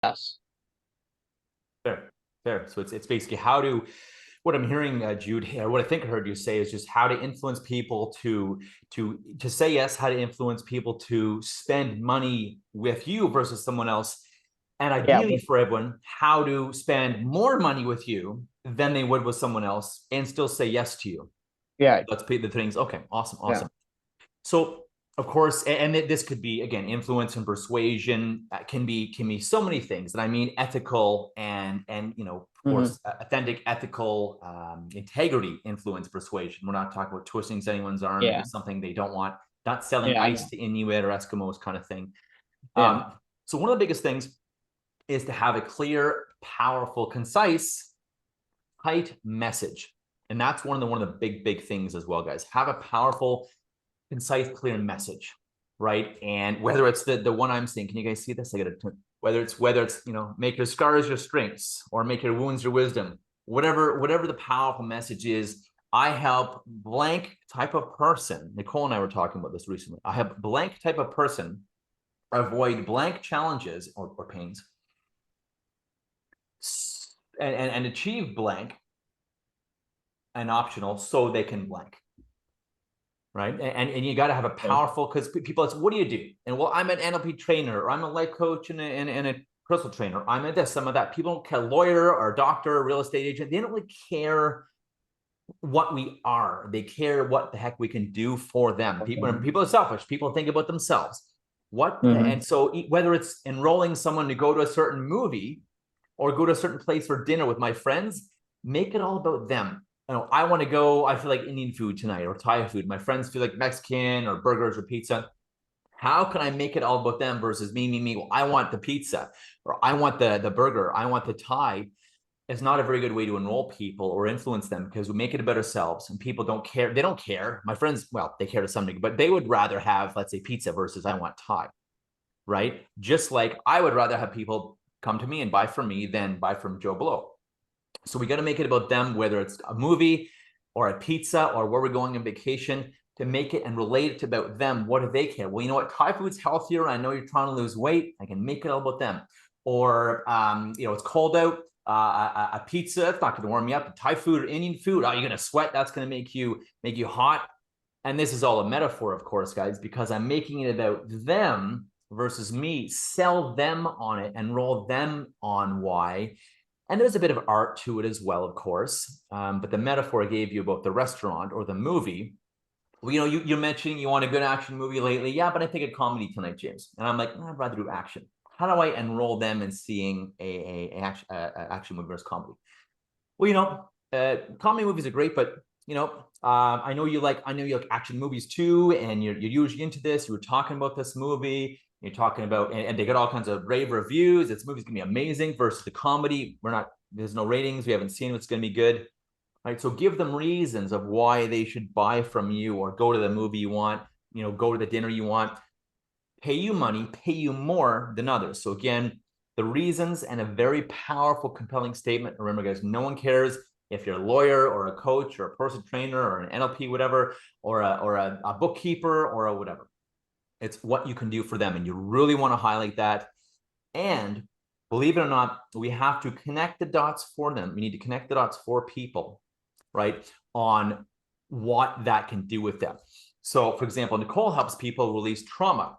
Yes. Fair, fair. So it's basically how to, what I'm hearing, Jude, or what I think I heard you say is just how to influence people to say yes, how to influence people to spend money with you versus someone else, and Yeah. ideally for everyone, how to spend more money with you than they would with someone else and still say yes to you. Yeah. Let's pay the things. Okay, awesome, Yeah. awesome. So of course, and this could be again influence and persuasion can be so many things. And I mean ethical and of Hmm. course authentic ethical integrity influence persuasion. We're not talking about twisting anyone's arm into Yeah. something they don't want. Not selling Yeah. I ice know. to Inuit or Eskimos kind of thing. Yeah. So one of the biggest things is to have a clear, powerful, concise, tight message. And that's one of the big things as well, guys. Have a powerful, concise, clear message, right? And whether it's the one I'm seeing, can you guys see this? I got to whether it's make your scars your strengths or make your wounds your wisdom. Whatever the powerful message is, I help blank type of person. Nicole and I were talking about this recently. I have blank type of person avoid blank challenges or pains and achieve blank and optional so they can blank, right? And you got to have a Okay. powerful, because people, it's what do you do? And well, I'm an NLP trainer, or I'm a life coach and a personal trainer. I'm a this, some of that. People don't care, lawyer or doctor, or real estate agent. They don't really care what we are. They care what the heck we can do for them. People are selfish. People think about themselves. Hmm. And so whether it's enrolling someone to go to a certain movie or go to a certain place for dinner with my friends, make it all about them. I want to go, I feel like Indian food tonight or Thai food. My friends feel like Mexican or burgers or pizza. How can I make it all about them versus me? Well, I want the pizza or I want the burger. I want the Thai. It's not a very good way to enroll people or influence them because we make it about ourselves and people don't care. They don't care. My friends, well, they care to some degree, but they would rather have, let's say, pizza versus I want Thai, right? Just like I would rather have people come to me and buy from me than buy from Joe Blow. So we got to make it about them, whether it's a movie or a pizza or where we're going on vacation, to make it and relate it to about them. What do they care? Well, you know what? Thai food's healthier. I know you're trying to lose weight. I can make it all about them. Or, it's cold out. A pizza, it's not going to warm you up. Thai food or Indian food, you're going to sweat. That's going to make you hot. And this is all a metaphor, of course, guys, because I'm making it about them versus me. Sell them on it and roll them on why. And there's a bit of art to it as well, of course. But the metaphor I gave you about the restaurant or the movie, well, you're mentioning you want a good action movie lately. Yeah, but I think a comedy tonight, James. And I'm like, I'd rather do action. How do I enroll them in seeing action movie versus comedy? Well, comedy movies are great, but I know you like action movies too, and you're usually into this. You were talking about this movie. You're talking about, and they got all kinds of rave reviews. This movie's gonna be amazing. Versus the comedy, there's no ratings. We haven't seen what's gonna be good. All right, so give them reasons of why they should buy from you or go to the movie you want. Go to the dinner you want, pay you money, pay you more than others. So again, the reasons and a very powerful, compelling statement. Remember, guys, no one cares if you're a lawyer or a coach or a personal trainer or an NLP, whatever, or a bookkeeper or a whatever. It's what you can do for them. And you really want to highlight that. And believe it or not, we have to connect the dots for them. We need to connect the dots for people, right, on what that can do with them. So, for example, Nicole helps people release trauma.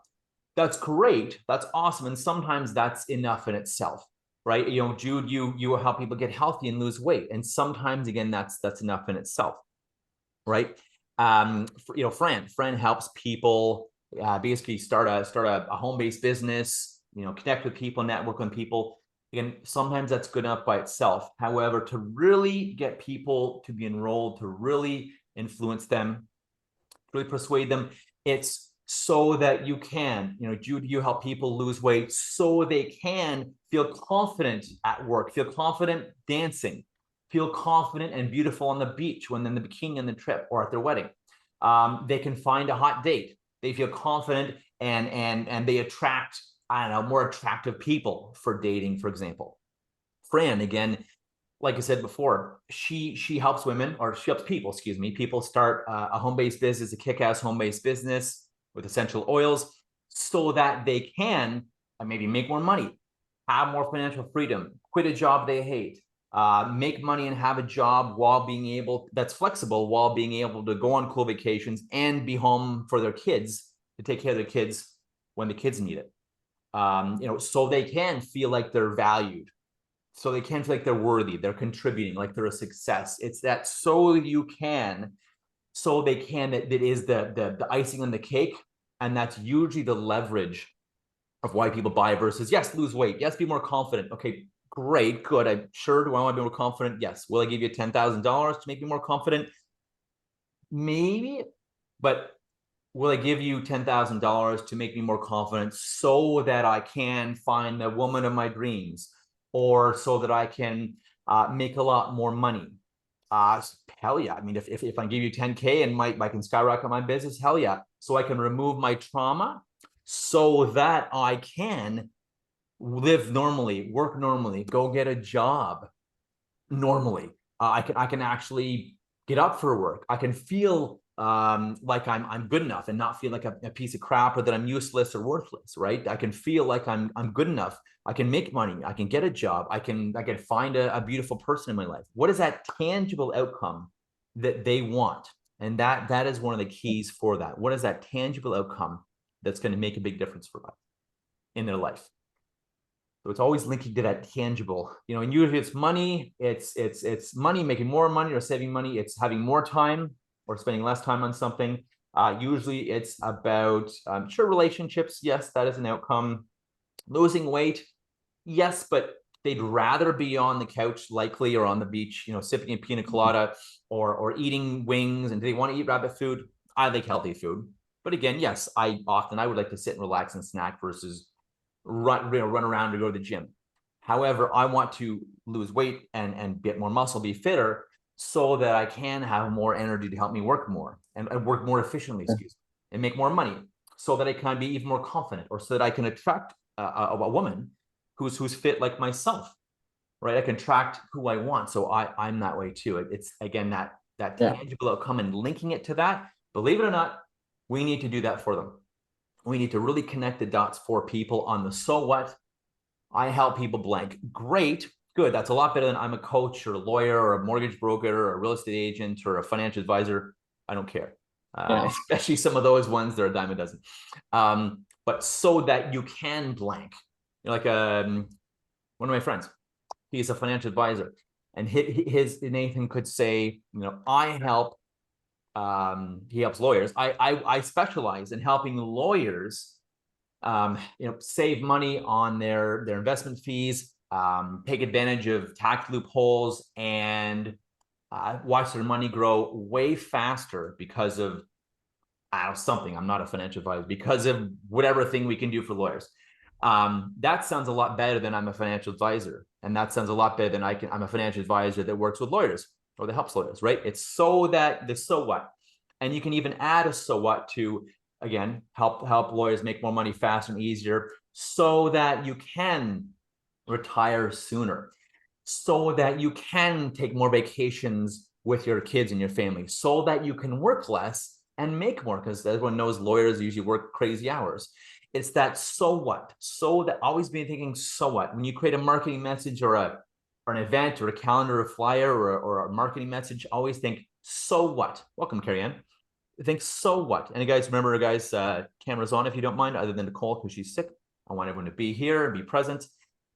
That's great. That's awesome. And sometimes that's enough in itself, right? Jude, you help people get healthy and lose weight. And sometimes, again, that's enough in itself, right? Fran helps people basically start a home-based business, connect with people, network with people. Again, sometimes that's good enough by itself. However, to really get people to be enrolled, to really influence them, really persuade them, it's so that you can, Jude, you help people lose weight so they can feel confident at work, feel confident dancing, feel confident and beautiful on the beach when in the bikini on the trip or at their wedding. They can find a hot date. They feel confident and they attract, I don't know, more attractive people for dating, for example. Fran, again, like I said before, she helps women, or she helps people, excuse me, people start a home-based business, a kick-ass home-based business with essential oils so that they can maybe make more money, have more financial freedom, quit a job they hate, make money and have a job while being able, that's flexible, while being able to go on cool vacations and be home for their kids, to take care of their kids when the kids need it. So they can feel like they're valued, so they can feel like they're worthy, they're contributing, like they're a success. It's that so they can, that is the icing on the cake. And that's usually the leverage of why people buy, versus, yes, lose weight, yes, be more confident. Okay, great, good. I'm sure, do I want to be more confident? Yes. Will I give you $10,000 to make me more confident? Maybe. But will I give you $10,000 to make me more confident so that I can find the woman of my dreams, or so that I can make a lot more money? Hell yeah. I mean, if I give you 10K and I can skyrocket my business, hell yeah. So I can remove my trauma so that I can live normally, work normally, go get a job normally. I can actually get up for work. I can feel like I'm good enough, and not feel like a piece of crap, or that I'm useless or worthless, right? I can feel like I'm good enough. I can make money. I can get a job. I can find a beautiful person in my life. What is that tangible outcome that they want? And that is one of the keys for that. What is that tangible outcome that's going to make a big difference for them in their life? So it's always linking to that tangible, and usually it's money, it's money, making more money or saving money. It's having more time or spending less time on something. Usually it's about, sure, relationships. Yes, that is an outcome. Losing weight. Yes, but they'd rather be on the couch, likely, or on the beach, sipping a pina colada, or eating wings. And do they want to eat rabbit food? I like healthy food. But again, yes, I would like to sit and relax and snack versus run around to go to the gym. However, I want to lose weight and get more muscle, be fitter, so that I can have more energy to help me work more and work more efficiently, and make more money, so that I can be even more confident, or so that I can attract a woman who's fit like myself, right? I can attract who I want. So I'm that way too. It's, again, that tangible outcome, and linking it to that. Believe it or not, we need to do that for them. We need to really connect the dots for people on the so what. I help people blank. Great, good. That's a lot better than I'm a coach or a lawyer or a mortgage broker or a real estate agent or a financial advisor. I don't care. Especially some of those ones, they're a dime a dozen. But so that you can blank. Like one of my friends, he's a financial advisor, and Nathan could say, I help. He helps lawyers. I specialize in helping lawyers, save money on their investment fees, take advantage of tax loopholes, and watch their money grow way faster because of something. I'm not a financial advisor, because of whatever thing we can do for lawyers. That sounds a lot better than I'm a financial advisor, and that sounds a lot better than I'm a financial advisor that works with lawyers or that helps lawyers, right? It's so that the so what, and you can even add a so what to, again, help lawyers make more money faster and easier, so that you can retire sooner, so that you can take more vacations with your kids and your family, so that you can work less and make more, because everyone knows lawyers usually work crazy hours. It's that so what, so that, always be thinking so what. When you create a marketing message or an event or a calendar or a flyer or a marketing message, always think so what. Welcome, Carrie Ann. Think so what. And guys, remember, guys, cameras on if you don't mind, other than Nicole because she's sick. I want everyone to be here and be present.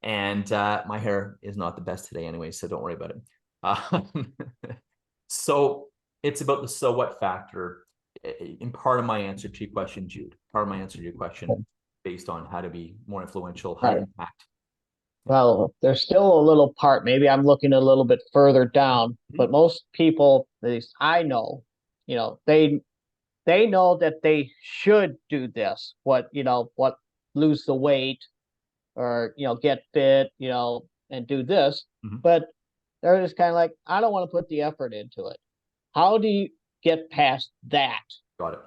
And my hair is not the best today anyway, so don't worry about it. So it's about the so what factor in part of my answer to your question, Jude. Part of my answer to your question based on how to be more influential, how to impact. Well, there's still a little part. Maybe I'm looking a little bit further down, but most people, at least I know, they know that they should do this. What lose the weight, or get fit, and do this. But they're just kind of like, I don't want to put the effort into it. How do you get past that? Got it.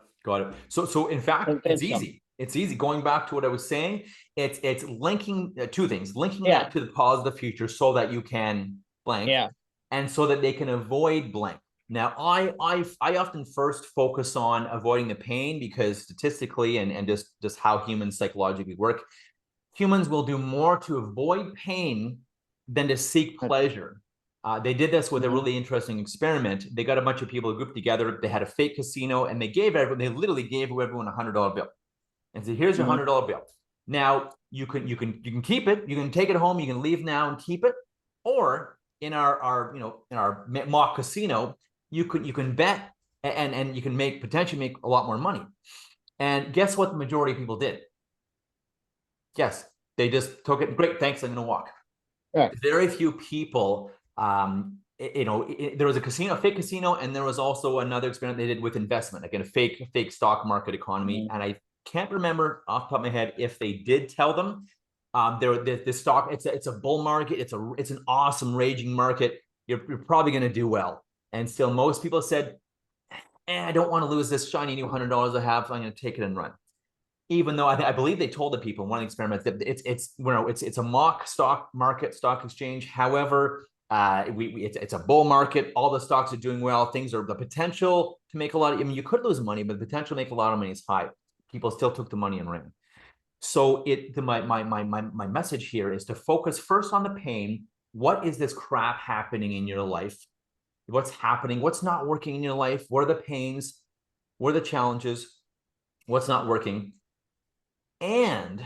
So in fact, it's easy. It's easy. Going back to what I was saying, it's linking two things, linking that to the positive future, so that you can blank, and so that they can avoid blank. Now, I often first focus on avoiding the pain, because statistically and just how humans psychologically work, humans will do more to avoid pain than to seek pleasure. They did this with a really interesting experiment. They got a bunch of people grouped together. They had a fake casino, and they literally gave everyone $100 bill, and said, "Here's your $100 bill. Now you can keep it. You can take it home. You can leave now and keep it, or in our mock casino, you can bet and you can potentially make a lot more money." And guess what the majority of people did? Yes, they just took it. Great, thanks. I'm going to walk. Right. Very few people. There was a fake casino, and there was also another experiment they did with investment, like in a fake stock market economy. And I can't remember off the top of my head if they did tell them. This stock, it's a bull market. It's an awesome raging market. You're probably going to do well. And still, most people said, I don't want to lose this shiny new $100 I have, so I'm going to take it and run. Even though I believe they told the people in one experiment that it's a mock stock market, stock exchange. However, it's a bull market. All the stocks are doing well. The potential to make a lot of, you could lose money, but the potential to make a lot of money is high. People still took the money and ran. So my message here is to focus first on the pain. What is this crap happening in your life? What's happening? What's not working in your life? What are the pains? What are the challenges? What's not working? And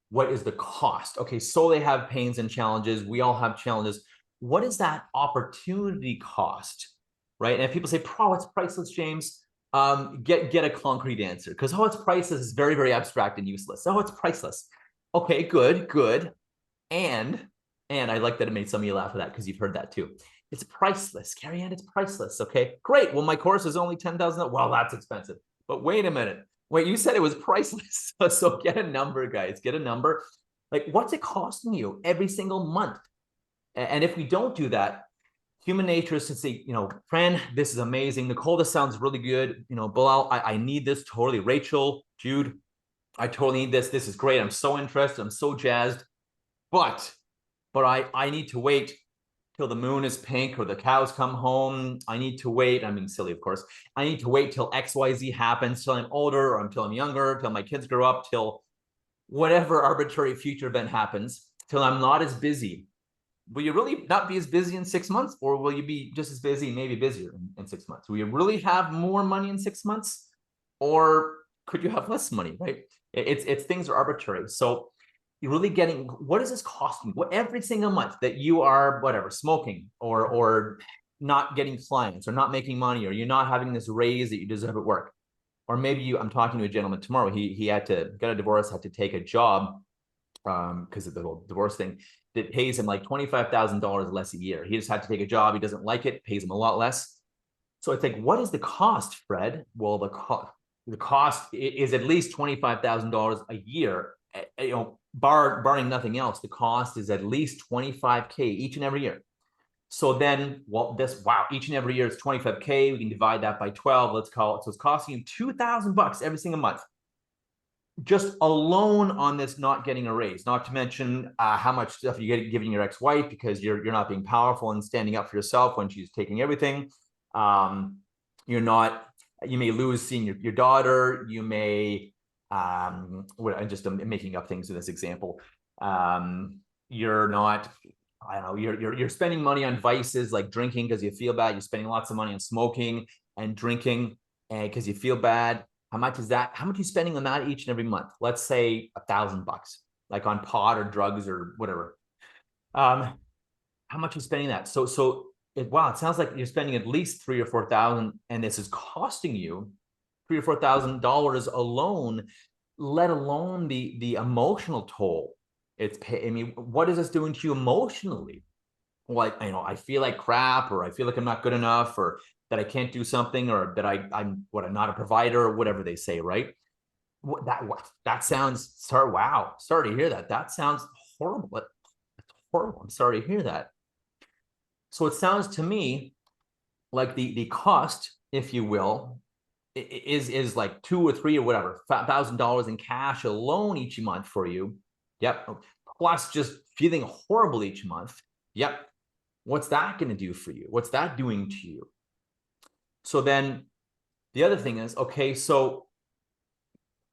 what is the cost? Okay, so they have pains and challenges. We all have challenges. What is that opportunity cost, right? And if people say, "Pro, it's priceless, James," get a concrete answer, because it's priceless is very, very abstract and useless. It's priceless. Okay, good. And I like that it made some of you laugh at that, because you've heard that too. It's priceless, Carrie Ann, it's priceless. Okay, great. Well, my course is only $10,000. Well, that's expensive. But wait a minute. Wait, you said it was priceless. So get a number, guys. Get a number. Like, what's it costing you every single month? And if we don't do that, human nature is to say, Fran, this is amazing. Nicole, this sounds really good. Bilal, I need this totally. Rachel, Jude, I totally need this. This is great. I'm so interested. I'm so jazzed. But I need to wait till the moon is pink or the cows come home. I need to wait. I'm being silly, of course. I need to wait till XYZ happens, till I'm older, or until I'm younger, till my kids grow up, till whatever arbitrary future event happens, till I'm not as busy. Will you really not be as busy in 6 months? Or will you be just as busy, maybe busier in 6 months? Will you really have more money in 6 months? Or could you have less money, right? It's things are arbitrary. So you're really getting, what is this costing? What every single month that you are smoking or not getting clients or not making money, or you're not having this raise that you deserve at work. Or maybe I'm talking to a gentleman tomorrow. He had to get a divorce, had to take a job because of the whole divorce thing that pays him like $25,000 less a year. He just had to take a job. He doesn't like it, pays him a lot less. So it's like, what is the cost, Fred? Well, the cost is at least $25,000 a year. Barring nothing else, the cost is at least $25K each and every year. So then, each and every year is $25K. We can divide that by 12. Let's call it. So it's costing you $2,000 every single month, just alone on this not getting a raise. Not to mention how much stuff you get giving your ex-wife because you're not being powerful and standing up for yourself when she's taking everything. You may lose seeing your daughter. You may. I'm just making up things in this example. You're not, I don't know, you're spending money on vices like drinking because you feel bad. You're spending lots of money on smoking and drinking and because you feel bad. How much is that? How much are you spending on that each and every month? Let's say $1,000, like on pot or drugs or whatever. How much are you spending that? So it sounds like you're spending at least $3,000 or $4,000, and this is costing you $3,000 or $4,000 alone, let alone the emotional toll. What is this doing to you emotionally? Like, I feel like crap, or I feel like I'm not good enough, or that I can't do something, or that I'm not a provider, or whatever they say, right? That sounds, sorry to hear that. That sounds horrible. That's horrible. I'm sorry to hear that. So it sounds to me like the cost, if you will, is like $2,000 or $3,000 or whatever, $1,000 in cash alone each month for you. Yep. Plus just feeling horrible each month. Yep. What's that going to do for you? What's that doing to you? So then the other thing is, okay, so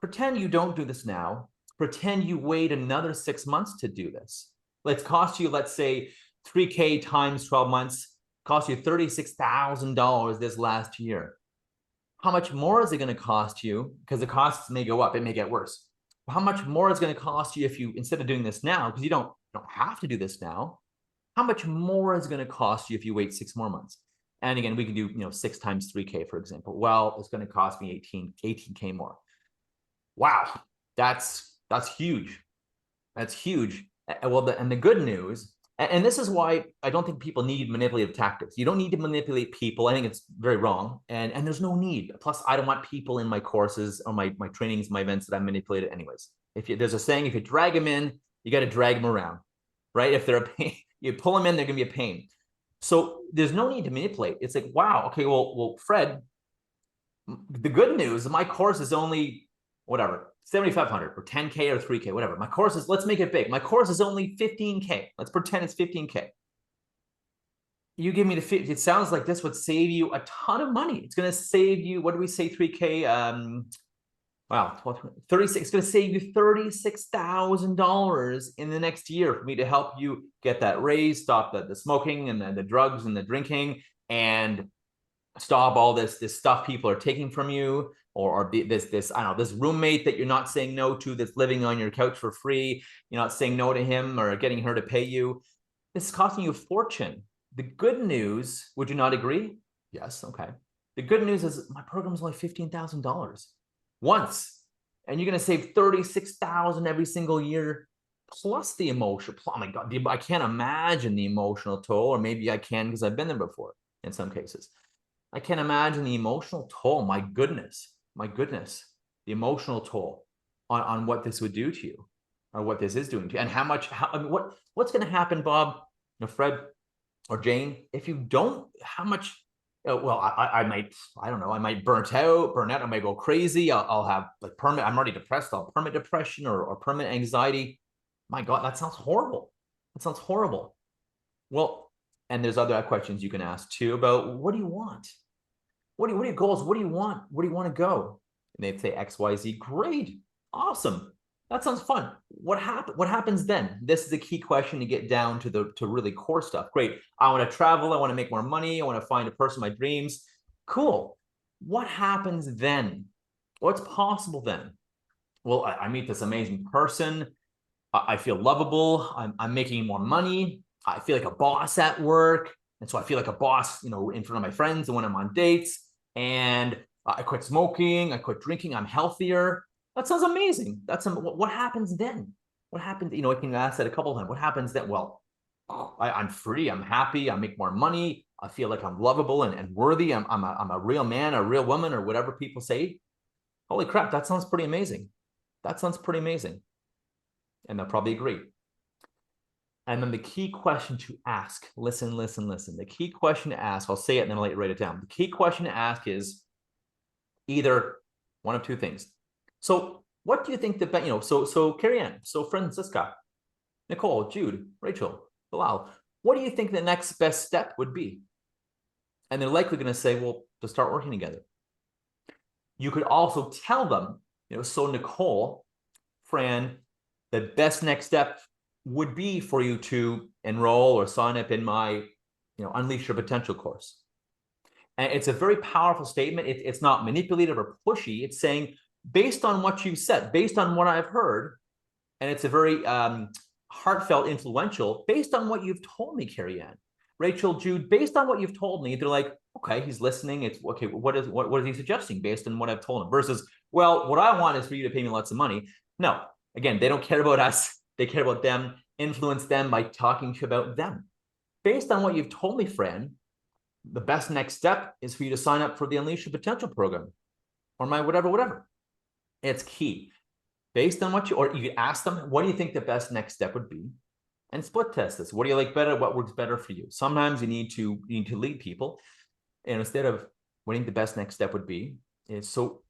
pretend you don't do this now. pretend you wait another 6 months to do this. Let's cost you, let's say, 3K times 12 months, cost you $36,000 this last year. How much more is it going to cost you? Because the costs may go up, it may get worse. How much more is going to cost you if you, instead of doing this now, because you don't have to do this now, how much more is going to cost you if you wait 6 more months? And again, we can do 6 times 3K, for example. Well, it's going to cost me 18K more. Wow, that's huge. That's huge. Well, and the good news, and this is why I don't think people need manipulative tactics. You don't need to manipulate people. I think it's very wrong. And there's no need. Plus, I don't want people in my courses or my trainings, my events that I manipulated anyways. There's a saying, if you drag them in, you got to drag them around, right? If they're a pain, you pull them in, they're going to be a pain. So there's no need to manipulate. It's like, wow, okay, well, Fred, the good news, my course is only whatever, 7,500 or 10K or 3K, whatever. My course is, let's make it big. My course is only 15K. Let's pretend it's 15K. You give me the 50, it sounds like this would save you a ton of money. It's going to save you, what do we say, 3K? Wow, 36, it's going to save you $36,000 in the next year for me to help you get that raise, stop the smoking and the drugs and the drinking, and stop all this stuff people are taking from you, or this I don't know, this roommate that you're not saying no to that's living on your couch for free. You're not saying no to him or getting her to pay you. This is costing you a fortune. The good news, would you not agree? Yes, okay. The good news is my program is only $15,000 once, and you're going to save $36,000 every single year, plus the emotion. Oh my God, I can't imagine the emotional toll, or maybe I can because I've been there before in some cases. I can't imagine the emotional toll. My goodness, the emotional toll on what this would do to you, or what this is doing to you, and I mean, what's going to happen, Bob, Fred, or Jane, if you don't, how much, well, I might, I don't know, I might burn out, I might go crazy. I'll have like permanent, I'm already depressed, I'll have permanent depression or permanent anxiety. My God, that sounds horrible. That sounds horrible. Well, and there's other questions you can ask too about, what do you want? What are your goals? What do you want? Where do you want to go? And they'd say X, Y, Z. Great. Awesome. That sounds fun. What happens then? This is a key question to get down to really core stuff. Great. I want to travel. I want to make more money. I want to find a person of my dreams. Cool. What happens then? What's possible then? Well, I meet this amazing person. I feel lovable. I'm making more money. I feel like a boss at work. And so I feel like a boss, in front of my friends and when I'm on dates. And I quit smoking. I quit drinking. I'm healthier. That sounds amazing. What happens then? What happens? I can ask that a couple of times. What happens then? Well, I'm free. I'm happy. I make more money. I feel like I'm lovable and worthy. I'm a real man, a real woman, or whatever people say. Holy crap, that sounds pretty amazing. That sounds pretty amazing. And they'll probably agree. And then the key question to ask, listen. The key question to ask, I'll say it and then I'll let you write it down. The key question to ask is either one of two things. So what do you think so Carrie Ann, so Francisca, Nicole, Jude, Rachel, Bilal, what do you think the next best step would be? And they're likely going to say, well, to start working together. You could also tell them, so Nicole, Fran, the best next step would be for you to enroll or sign up in my, Unleash Your Potential course. And it's a very powerful statement. It's not manipulative or pushy. It's saying, based on what you said, based on what I've heard, and it's a very heartfelt, influential, based on what you've told me, Carrie Ann, Rachel, Jude, based on what you've told me, they're like, okay, he's listening. It's okay. What is he suggesting based on what I've told him? Versus, well, what I want is for you to pay me lots of money. No, again, they don't care about us. They care about them. Influence them by talking to you about them. Based on what you've told me, Fran, the best next step is for you to sign up for the Unleash Your Potential program, or my whatever. It's key. Based on what or you ask them, what do you think the best next step would be? And split test this. What do you like better? What works better for you? Sometimes you need to lead people. And instead of what do you think the best next step would be, is so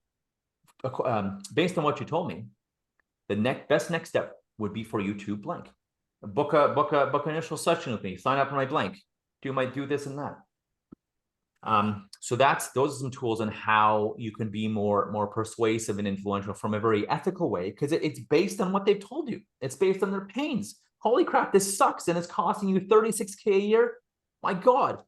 based on what you told me, the best next step would be for you to blank. Book an initial session with me, sign up for my blank, do this and that. So those are some tools on how you can be more persuasive and influential from a very ethical way, because it's based on what they've told you. It's based on their pains. Holy crap, this sucks and it's costing you $36K a year. My God,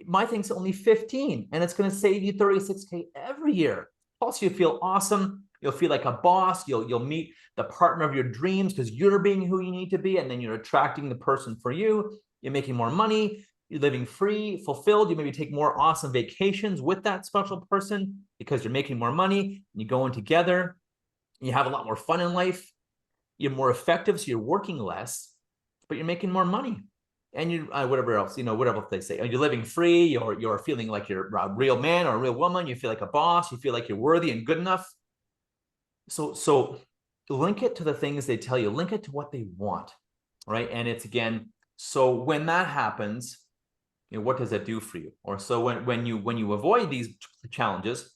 my thing's only 15 and it's going to save you $36K every year. Plus, you feel awesome. You'll feel like a boss. You'll meet the partner of your dreams because you're being who you need to be, and then you're attracting the person for you. You're making more money. You're living free, fulfilled. You maybe take more awesome vacations with that special person because you're making more money. And you go in together. You have a lot more fun in life. You're more effective, so you're working less, but you're making more money. And you whatever else, whatever else they say. You're living free. You're feeling like you're a real man or a real woman. You feel like a boss. You feel like you're worthy and good enough. So link it to the things they tell you. Link it to what they want, right? And it's, again, so when that happens, what does that do for you? Or so when you avoid these challenges,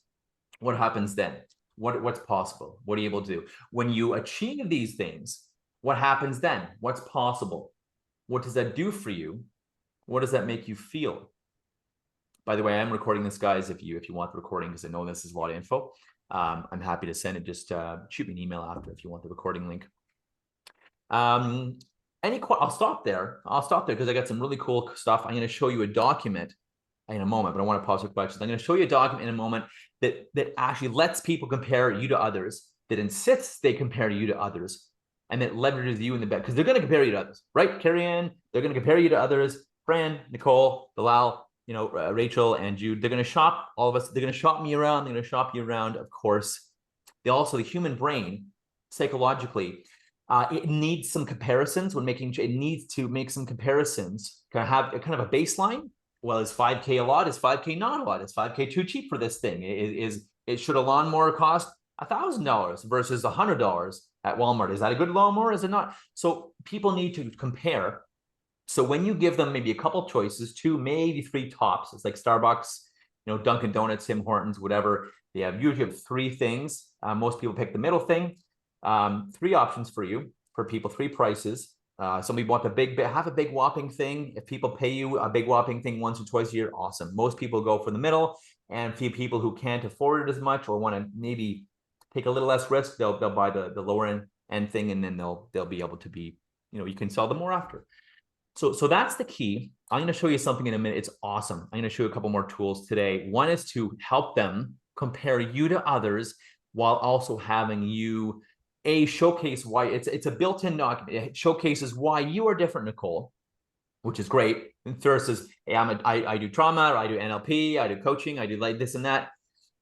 what happens then? What's possible? What are you able to do? When you achieve these things, what happens then? What's possible? What does that do for you? What does that make you feel? By the way, I'm recording this, guys. If you want the recording, because I know this is a lot of info, I'm happy to send it. Just shoot me an email after if you want the recording link. I'll stop there. Because I got some really cool stuff. I'm going to show you a document in a moment, but I want to pause for questions. I'm going to show you a document in a moment that actually lets people compare you to others, that insists they compare you to others, and that leverages you in the bed, because they're going to compare you to others, right? Carrie Ann, they're going to compare you to others. Fran, Nicole, Bilal, Rachel and Jude. They're going to shop all of us. They're going to shop me around. They're going to shop you around, of course. The human brain, psychologically, it needs some comparisons it needs to make some comparisons. Kind of a baseline. Well, is 5K a lot? Is 5K not a lot? Is 5K too cheap for this thing? Should a lawnmower cost $1,000 versus $100 at Walmart? Is that a good lawnmower? Is it not? So people need to compare. So when you give them maybe a couple choices, 2, maybe 3 tops, it's like Starbucks, Dunkin' Donuts, Tim Hortons, whatever. They usually have 3 things. Most people pick the middle thing. 3 options for you, for people, 3 prices. Some people want have a big whopping thing. If people pay you a big whopping thing once or twice a year, awesome. Most people go for the middle, and few people who can't afford it as much or want to maybe take a little less risk, they'll buy the lower end thing, and then they'll be able to be, you can sell them more after. So that's the key. I'm going to show you something in a minute. It's awesome. I'm going to show you a couple more tools today. One is to help them compare you to others while also having you showcase why it's a built-in document. It showcases why you are different, Nicole, which is great. And first is, hey, I do trauma, or I do NLP, I do coaching, I do like this and that,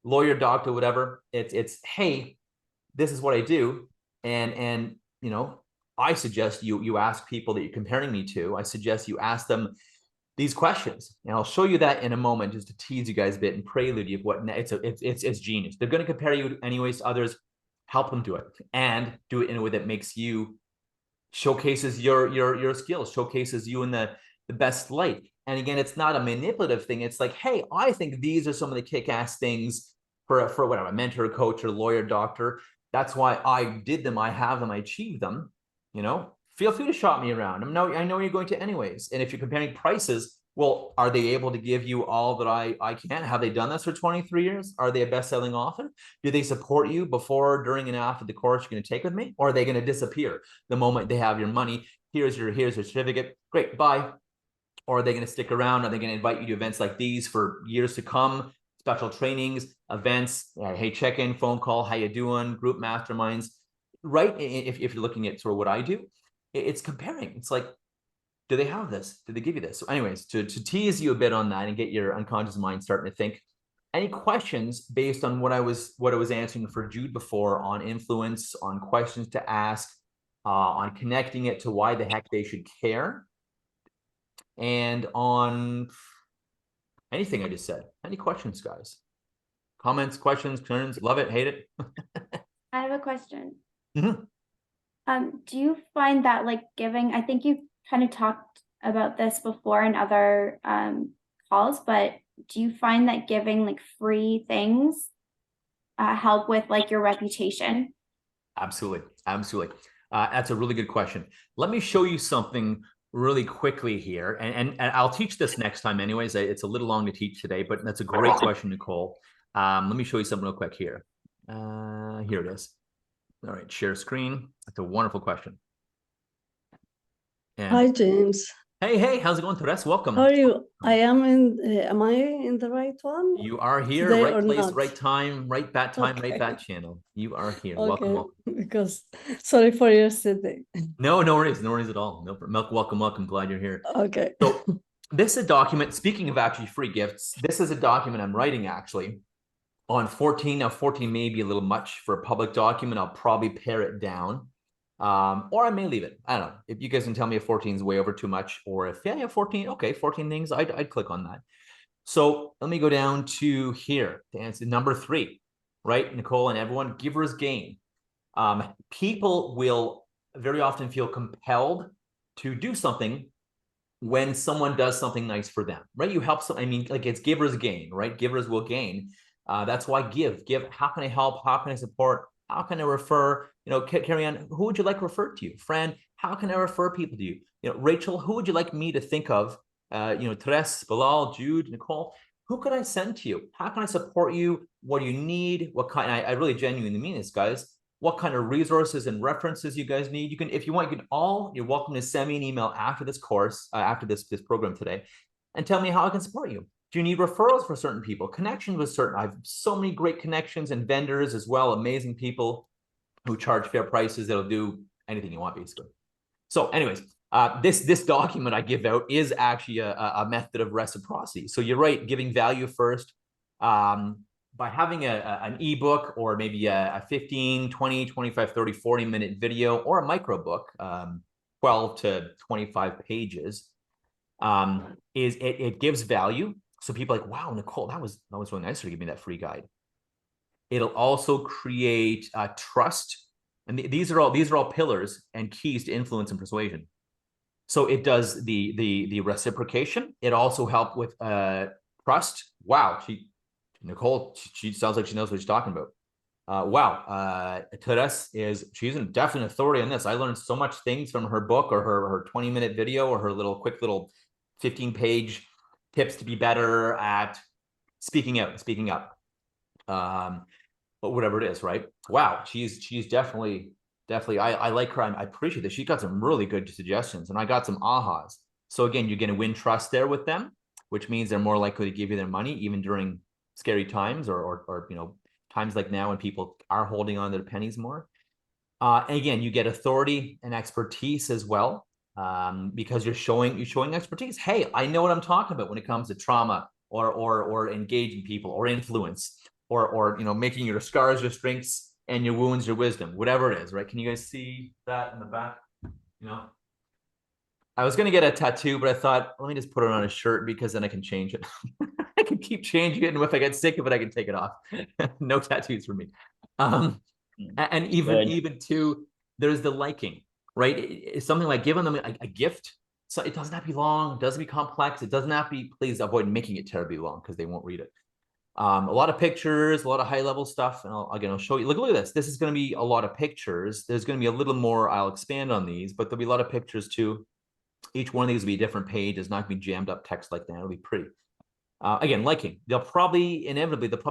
lawyer, doctor, whatever. It's hey, this is what I do, and I suggest you ask people that you're comparing me to. I suggest you ask them these questions, and I'll show you that in a moment, just to tease you guys a bit and prelude you what it's genius. They're going to compare you anyways to others. Help them do it, and do it in a way that makes you showcases your skills, showcases you in the best light. And again, it's not a manipulative thing. It's like, hey, I think these are some of the kick-ass things for whatever, a mentor, coach, or lawyer, doctor. That's why I did them. I have them. I achieved them. Feel free to shop me around. I know you're going to anyways. And if you're comparing prices, well, are they able to give you all that I can? Have they done this for 23 years? Are they a best-selling author? Do they support you before, during, and after the course you're going to take with me? Or are they going to disappear the moment they have your money? Here's your certificate. Great, bye. Or are they going to stick around? Are they going to invite you to events like these for years to come? Special trainings, events, hey, check-in, phone call, how you doing, group masterminds, right? If you're looking at sort of what I do, it's comparing. It's like, do they have this? Did they give you this? So anyways, to tease you a bit on that and get your unconscious mind starting to think, any questions based on what I was answering for Jude before on influence, on questions to ask, on connecting it to why the heck they should care, and on anything I just said? Any questions, guys? Comments, questions, concerns? Love it, hate it? I have a question. Mm-hmm. Do you find that giving, I think you kind of talked about this before in other calls, but do you find that giving free things help with your reputation? Absolutely. That's a really good question. Let me show you something really quickly here, and I'll teach this next time anyways. It's a little long to teach today, but that's a great question, Nicole. Let me show you something real quick here. Here it is. All right, share screen. That's a wonderful question. And Hi, James. hey, how's it going, Therese? Welcome. How are you? Am I in the right one? You are here, Today right or place, not? right time, right bat time, right Okay. bat channel. You are here. Okay, Welcome. because sorry for yesterday. No worries at all. No, welcome. Glad you're here. Okay. So this is a document. Speaking of actually free gifts, this is a document I'm writing actually on 14. Now 14 may be a little much for a public document. I'll probably pare it down. Or I may leave it. I don't know. If you guys can tell me if 14 is way over too much, or if yeah, 14, okay, 14 things, I'd click on that. So let me go down to here to answer number 3, right? Nicole and everyone, givers gain. People will very often feel compelled to do something when someone does something nice for them, right? You help some, I mean, like it's givers gain, right? Givers will gain. That's why give. How can I help? How can I support? How can I refer? You know, Carrie Ann, who would you like referred to you? Fran, how can I refer people to you? You know, Rachel, who would you like me to think of? You know, Therese, Bilal, Jude, Nicole, who could I send to you? How can I support you? What do you need? What kind? I really genuinely mean this, guys. What kind of resources and references you guys need? You can, if you want, you're welcome to send me an email after this course, after this program today, and tell me how I can support you. Do you need referrals for certain people? Connections with certain, I have so many great connections and vendors as well, amazing people who charge fair prices that'll do anything you want, basically. So anyways, this document I give out is actually a method of reciprocity. So you're right, giving value first. By having an ebook or maybe a 15, 20, 25, 30, 40-minute video or a micro book, 12 to 25 pages, it gives value. So people are like, wow, Nicole, that was really nice to give me that free guide. It'll also create trust. And these are all pillars and keys to influence and persuasion. So it does the reciprocation. It also helps with trust. Wow, Nicole, she sounds like she knows what she's talking about. Wow, Therese she's definitely an authority on this. I learned so much things from her book or her 20-minute video or her quick little 15-page tips to be better at speaking out, speaking up. But whatever it is, right? Wow, she's definitely. I like her. I appreciate that. She got some really good suggestions, and I got some ahas. So again, you're going to win trust there with them, which means they're more likely to give you their money, even during scary times or you know, times like now when people are holding on to their pennies more. And again, you get authority and expertise as well, because you're showing expertise. Hey, I know what I'm talking about when it comes to trauma or engaging people or influence or you know, making your scars your strengths and your wounds your wisdom, whatever it is, right? Can you guys see that in the back? You know, I was gonna get a tattoo, but I thought, let me just put it on a shirt because then I can change it. I can keep changing it, and if I get sick of it, I can take it off. No tattoos for me. And even too, there's the liking, right? It's something like giving them a gift. So it doesn't have to be long, it doesn't be complex, it doesn't have to be, please avoid making it terribly long because they won't read it. A lot of pictures, a lot of high level stuff. And I'll show you, look at this. This is going to be a lot of pictures. There's going to be a little more, I'll expand on these, but there'll be a lot of pictures too. Each one of these will be a different page. It's not going to be jammed up text like that. It'll be pretty. Again, liking. They'll probably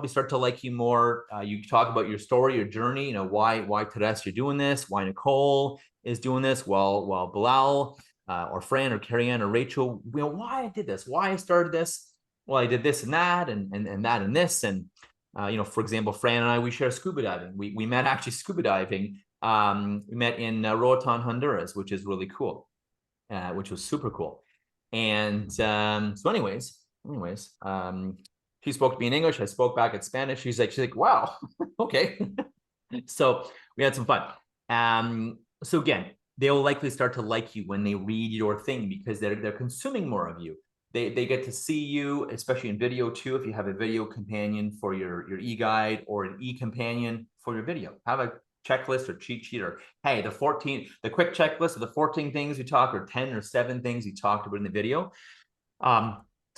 start to like you more. You talk about your story, your journey, you know, why Therese you're doing this, why Nicole is doing this, while Bilal or Fran or Carrie Ann or Rachel, you know, why I did this, why I started this. Well, I did this and that and that and this. And you know, for example, Fran and I, we share scuba diving. We met actually scuba diving. We met in Roatan, Honduras, which is really cool, which was super cool. And so anyways, she spoke to me in English. I spoke back in Spanish. She's like, wow, okay. So we had some fun. So again, they'll likely start to like you when they read your thing because they're consuming more of you. They get to see you, especially in video too. If you have a video companion for your e-guide or an e-companion for your video, have a checklist or cheat sheet, or hey, the quick checklist of the 14 things you talked, or 10 or 7 things you talked about in the video.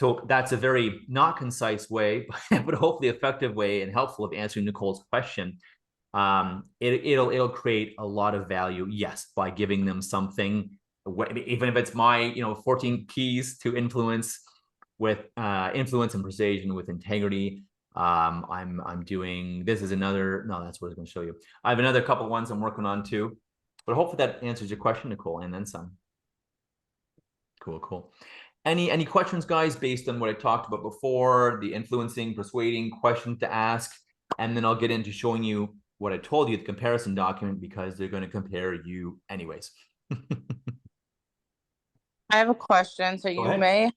So that's a very not concise way, but hopefully effective way and helpful of answering Nicole's question. It'll create a lot of value, yes, by giving them something even if it's my 14 keys to influence with influence and persuasion with integrity. I'm doing, this is another, no, that's what I was going to show you. I have another couple ones I'm working on too, but hopefully that answers your question, Nicole, and then some. Cool. Any questions, guys, based on what I talked about before, the influencing, persuading, questions to ask, and then I'll get into showing you what I told you, the comparison document, because they're going to compare you anyways. I have a question. So Go you ahead. may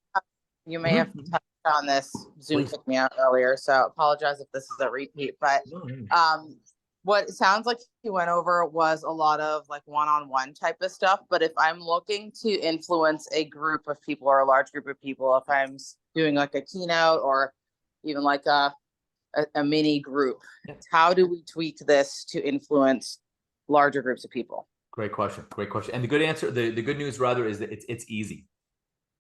have touched on this. Zoom Please. kicked me out earlier, so apologize if this is a repeat. But what it sounds like you went over was a lot of like one-on-one type of stuff. But if I'm looking to influence a group of people or a large group of people, if I'm doing like a keynote or even like a mini group, how do we tweak this to influence larger groups of people? Great question. And the good answer, the good news rather, is that it's easy.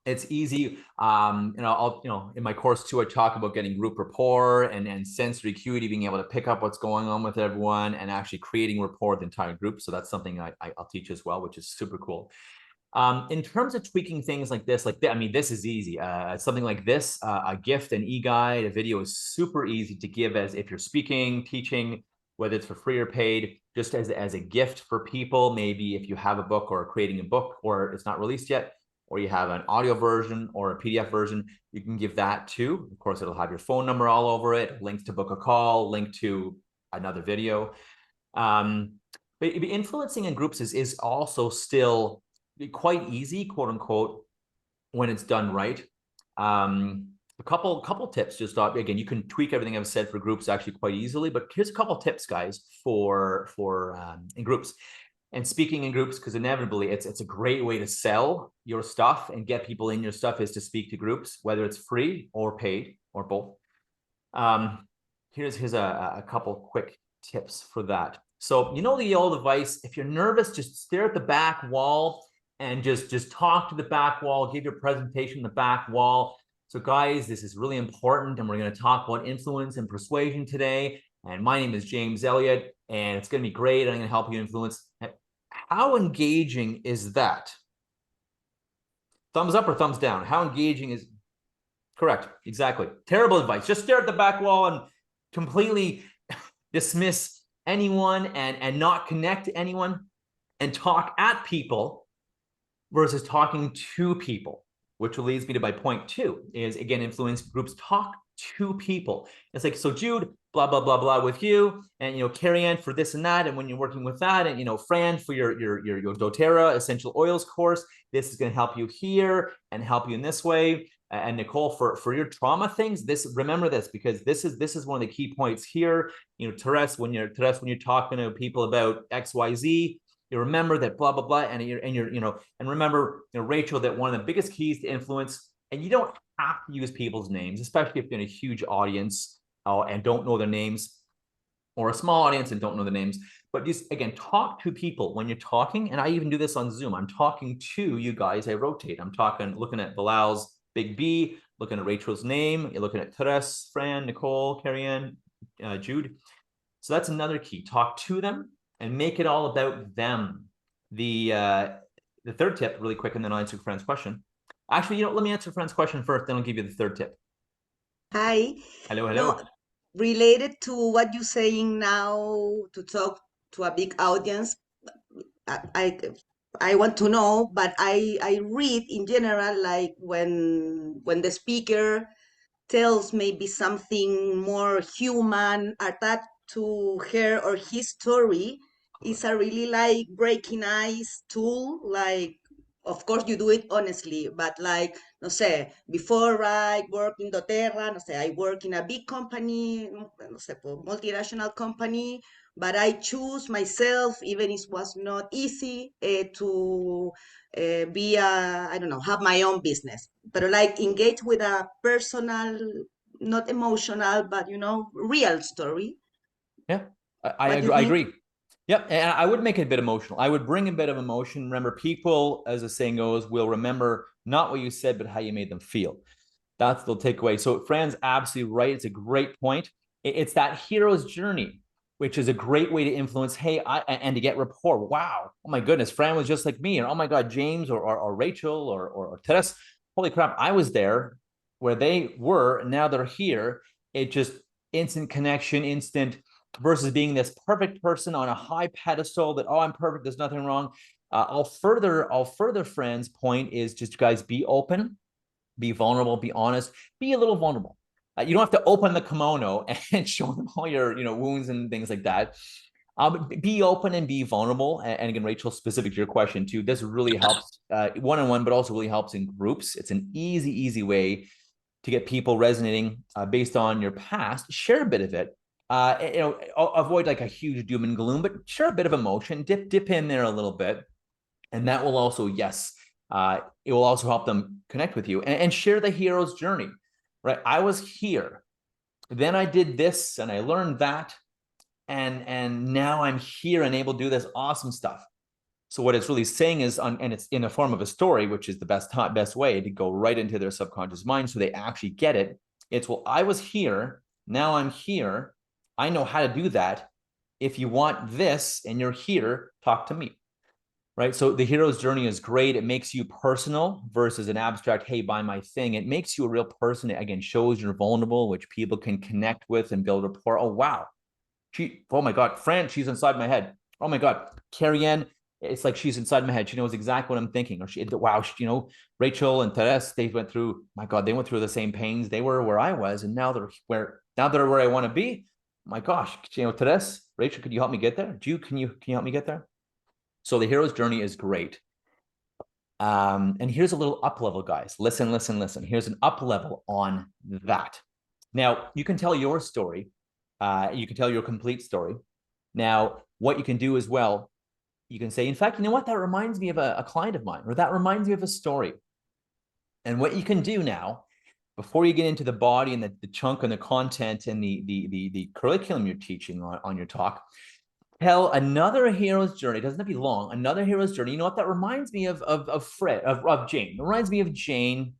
It's easy. I'll in my course too, I talk about getting group rapport and sensory acuity, being able to pick up what's going on with everyone and actually creating rapport with the entire group. So that's something I'll teach as well, which is super cool. In terms of tweaking things like this, this is easy. Something like this, a gift, an e-guide, a video is super easy to give as if you're speaking, teaching, whether it's for free or paid, just as a gift for people. Maybe if you have a book or creating a book or it's not released yet, or you have an audio version or a PDF version, you can give that too. Of course, it'll have your phone number all over it, links to book a call, link to another video. But influencing in groups is also still quite easy, quote unquote, when it's done right. A couple tips, just again, you can tweak everything I've said for groups actually quite easily, but here's a couple tips, guys, for in groups. And speaking in groups, because inevitably it's a great way to sell your stuff and get people in your stuff, is to speak to groups, whether it's free or paid or both. Here's a couple quick tips for that. So the old advice, if you're nervous, just stare at the back wall and just talk to the back wall, give your presentation the back wall. So guys, this is really important, and we're going to talk about influence and persuasion today. And my name is James Elliott, and it's going to be great. I'm going to help you influence. How engaging is that? Thumbs up or thumbs down? How engaging is correct? Exactly. Terrible advice. Just stare at the back wall and completely dismiss anyone and not connect to anyone and talk at people versus talking to people, which leads me to my point 2 is, again, influence groups talk to people. It's like, so Jude, blah, blah, blah, blah with you, and, Carrie Ann for this and that. And when you're working with that, and, Fran for your doTERRA essential oils course, this is going to help you here and help you in this way. And Nicole, for your trauma things, remember this, because this is one of the key points here. Therese, when you're talking to people about XYZ, you remember that blah, blah, blah. And remember, Rachel, that one of the biggest keys to influence, and you don't have to use people's names, especially if you're in a huge audience and don't know their names, or a small audience and don't know the names. But just, again, talk to people when you're talking. And I even do this on Zoom. I'm talking to you guys. I rotate. I'm looking at Bilal's big B, looking at Rachel's name. You're looking at Therese, Fran, Nicole, Carrie Ann, Jude. So that's another key. Talk to them and make it all about them. The third tip, really quick, and then I'll answer Fran's question. Actually, let me answer Fran's question first, then I'll give you the third tip. Hi. Hello. No, related to what you're saying now, to talk to a big audience, I want to know, but I read in general, like when the speaker tells maybe something more human, attached to her or his story, it's a really like breaking ice tool. Like, of course you do it honestly, but like, no sé, before I work in doTERRA, no sé, I work in a big company, no sé, multinational company, but I choose myself, even it was not easy to be I don't know, have my own business, but like engage with a personal, not emotional, but real story. Yeah, I agree. Yep, and I would make it a bit emotional. I would bring a bit of emotion. Remember, people, as the saying goes, will remember not what you said, but how you made them feel. That's the takeaway. So Fran's absolutely right. It's a great point. It's that hero's journey. which is a great way to influence. Hey, and to get rapport. Wow. Oh my goodness. Fran was just like me. And oh my God, James or Rachel or Teres. Holy crap. I was there where they were. And now they're here. It just instant connection, instant versus being this perfect person on a high pedestal that, oh, I'm perfect. There's nothing wrong. I'll further Fran's point is just, guys, be open, be vulnerable, be honest, be a little vulnerable. You don't have to open the kimono and show them all your, wounds and things like that. Be open and be vulnerable. And again, Rachel, specific to your question too, this really helps one-on-one, but also really helps in groups. It's an easy way to get people resonating based on your past. Share a bit of it. Avoid like a huge doom and gloom, but share a bit of emotion. Dip in there a little bit, and that will also, yes, it will also help them connect with you and share the hero's journey. Right? I was here, then I did this, and I learned that, and now I'm here and able to do this awesome stuff. So what it's really saying is, and it's in the form of a story, which is the best way to go right into their subconscious mind, so they actually get it. It's, well, I was here, now I'm here. I know how to do that. If you want this and you're here, talk to me. Right? So the hero's journey is great. It makes you personal versus an abstract, hey, buy my thing. It makes you a real person. It, again, shows you're vulnerable, which people can connect with and build rapport. Oh, wow. Oh my God, Fran, she's inside my head. Oh my God, Carrie Ann, it's like she's inside my head. She knows exactly what I'm thinking. Or wow, Rachel and Teres, they went through the same pains. They were where I was, and now they're where I want to be. My gosh, Teres, Rachel, could you help me get there? Can you help me get there? So the hero's journey is great. And here's a little up level, guys. Listen. Here's an up level on that. Now, you can tell your story. You can tell your complete story. Now, what you can do as well, you can say, in fact, you know what? That reminds me of a client of mine, or that reminds me of a story. And what you can do now, before you get into the body and the chunk and the content and the curriculum you're teaching on your talk, tell another hero's journey. It doesn't have to be long. Another hero's journey. You know what? That reminds me of Jane. It reminds me of Jane.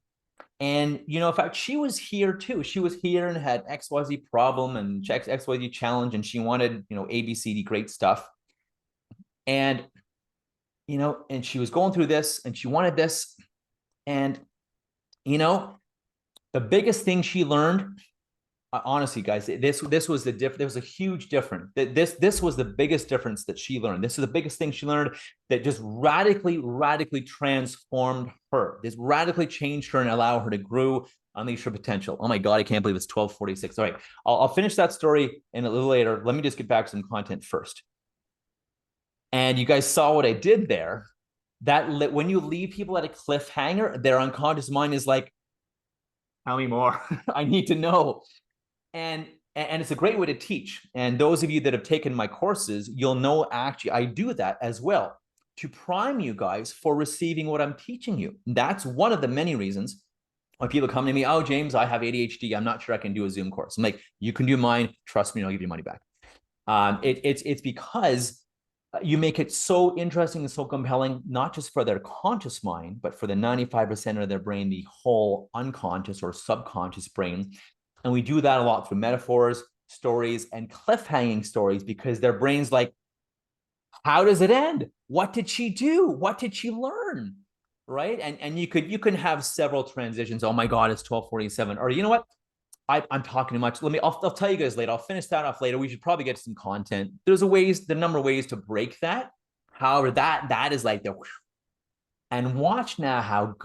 And, in fact, she was here too. She was here and had XYZ problem and XYZ challenge. And she wanted, ABCD great stuff. And, and she was going through this and she wanted this. And, the biggest thing she learned, honestly, guys, this was the difference. There was a huge difference. This was the biggest difference that she learned. This is the biggest thing she learned that just radically transformed her. This radically changed her and allowed her to grow, unleash her potential. Oh my God, I can't believe it's 12:46. All right, I'll finish that story in a little later. Let me just get back to some content first. And you guys saw what I did there. That when you leave people at a cliffhanger, their unconscious mind is like, tell me more. I need to know. And it's a great way to teach. And those of you that have taken my courses, you'll know actually I do that as well to prime you guys for receiving what I'm teaching you. That's one of the many reasons why people come to me, oh, James, I have ADHD. I'm not sure I can do a Zoom course. I'm like, you can do mine. Trust me, I'll give you money back. It's because you make it so interesting and so compelling, not just for their conscious mind, but for the 95% of their brain, the whole unconscious or subconscious brain. And we do that a lot through metaphors, stories, and cliffhanging stories, because their brain's like, how does it end? What did she do? What did she learn? Right? And you can have several transitions. Oh my God, it's 12:47. Or you know what? I'm talking too much. I'll tell you guys later. I'll finish that off later. We should probably get to some content. There's the number of ways to break that. However, that is like the, and watch now how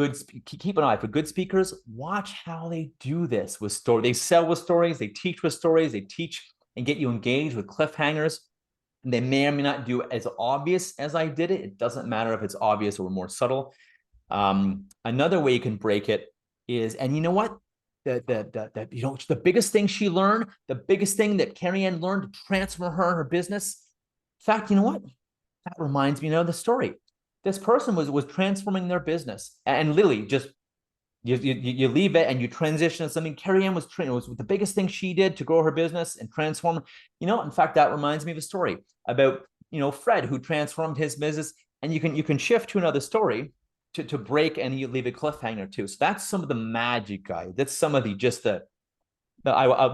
keep an eye for good speakers. Watch how they do this with stories. They sell with stories. They teach with stories. They teach and get you engaged with cliffhangers. And they may or may not do it as obvious as I did it. It doesn't matter if it's obvious or more subtle. Another way you can break it is, and you know what? The biggest thing she learned, the biggest thing that Carrie Ann learned to transform her business. In fact, you know what? That reminds me of the story. This person was transforming their business, and literally just you leave it and you transition to something. Carrie Ann was the biggest thing she did to grow her business and transform. In fact, that reminds me of a story about Fred, who transformed his business, and you can shift to another story to break, and you leave a cliffhanger too. So that's some of the magic, guys. That's some of the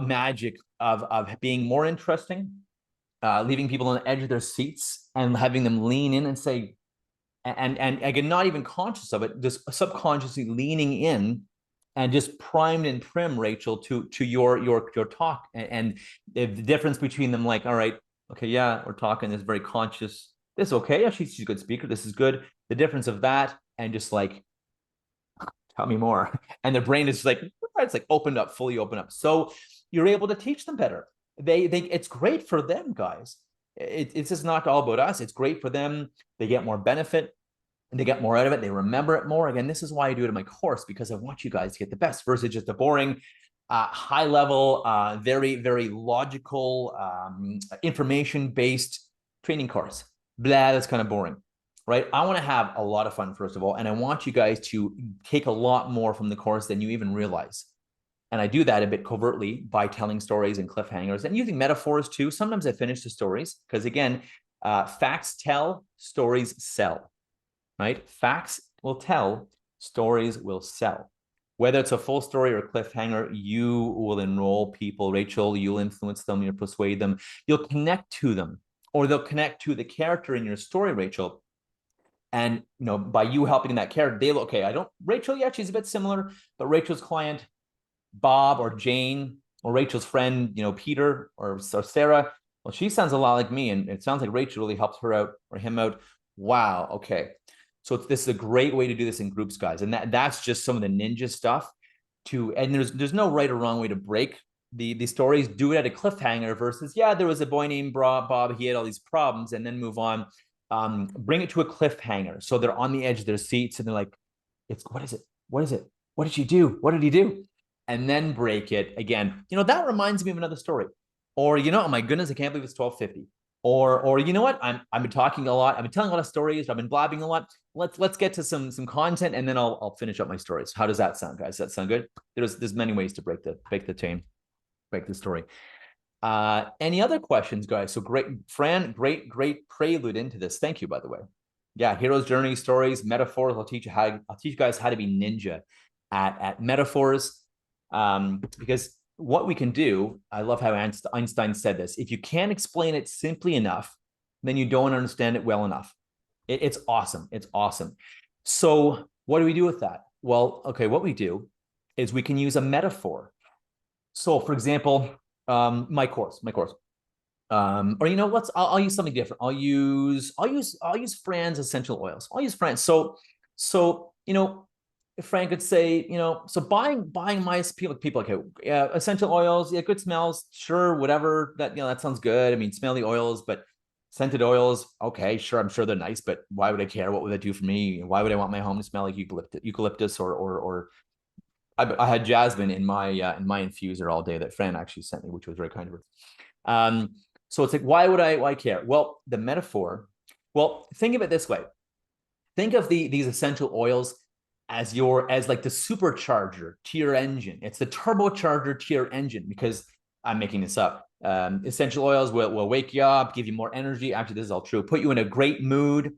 magic of being more interesting leaving people on the edge of their seats and having them lean in and say, and again, not even conscious of it, just subconsciously leaning in and just primed and prim, Rachel, to your talk. And the difference between them, like, all right, okay, yeah, we're talking this very conscious, this okay, yeah, she's a good speaker, this is good. The difference of that and just like, tell me more. And their brain is like, it's like opened up, fully opened up. So you're able to teach them better. They it's great for them, guys. It's just not all about us. It's great for them. They get more benefit and they get more out of it. They remember it more. Again, this is why I do it in my course, because I want you guys to get the best versus just a boring, high level, very, very logical, information-based training course. Blah, that's kind of boring, right? I want to have a lot of fun, first of all, and I want you guys to take a lot more from the course than you even realize. And I do that a bit covertly by telling stories and cliffhangers and using metaphors too. Sometimes I finish the stories because, again, facts tell, stories sell, right? Facts will tell, stories will sell. Whether it's a full story or a cliffhanger, you will enroll people. Rachel, you'll influence them, you'll persuade them, you'll connect to them, or they'll connect to the character in your story, Rachel. And, you know, by you helping that character, they'll, okay, Rachel, yeah, she's a bit similar, but Rachel's client, Bob or Jane, or Rachel's friend, you know, Peter or Sarah, well, she sounds a lot like me, and it sounds like Rachel really helped her out or him out. Wow, okay. So this is a great way to do this in groups, guys. And that's just some of the ninja stuff and there's no right or wrong way to break the stories. Do it at a cliffhanger versus, yeah, there was a boy named Bob, he had all these problems, and then move on. Bring it to a cliffhanger. So they're on the edge of their seats and they're like, what is it? What is it? What did she do? What did he do? And then break it again. You know, that reminds me of another story. Or, you know, oh my goodness, I can't believe it's 12:50. Or you know what? I've been talking a lot. I've been telling a lot of stories. I've been blabbing a lot. Let's get to some content, and then I'll finish up my stories. How does that sound, guys? Does that sound good? There's many ways to break the chain, break the story. Any other questions, guys? So great, Fran, great prelude into this. Thank you, by the way. Yeah, hero's journey, stories, metaphors. I'll teach you guys how to be ninja at metaphors. Because what we can do, I love how Einstein said this, if you can't explain it simply enough, then you don't understand it well enough. It's awesome. It's awesome. So what do we do with that? Well, okay, what we do is we can use a metaphor. So for example, my course, or, you know, I'll use something different. I'll use Fran's essential oils. I'll use Fran. So, you know, if Fran could say, you know, so buying my people, okay, yeah, essential oils, yeah, good smells, sure, whatever, that, you know, that sounds good. I mean, smelly oils, but scented oils, okay, sure, I'm sure they're nice, but why would I care? What would that do for me? Why would I want my home to smell like eucalyptus or I had jasmine in my infuser all day that Fran actually sent me, which was very kind of her. So it's like, why care? Well, the metaphor, well, think of it this way. Think of these essential oils as like the supercharger to your engine. It's the turbocharger to your engine, because I'm making this up. Essential oils will wake you up, give you more energy. Actually, this is all true. Put you in a great mood,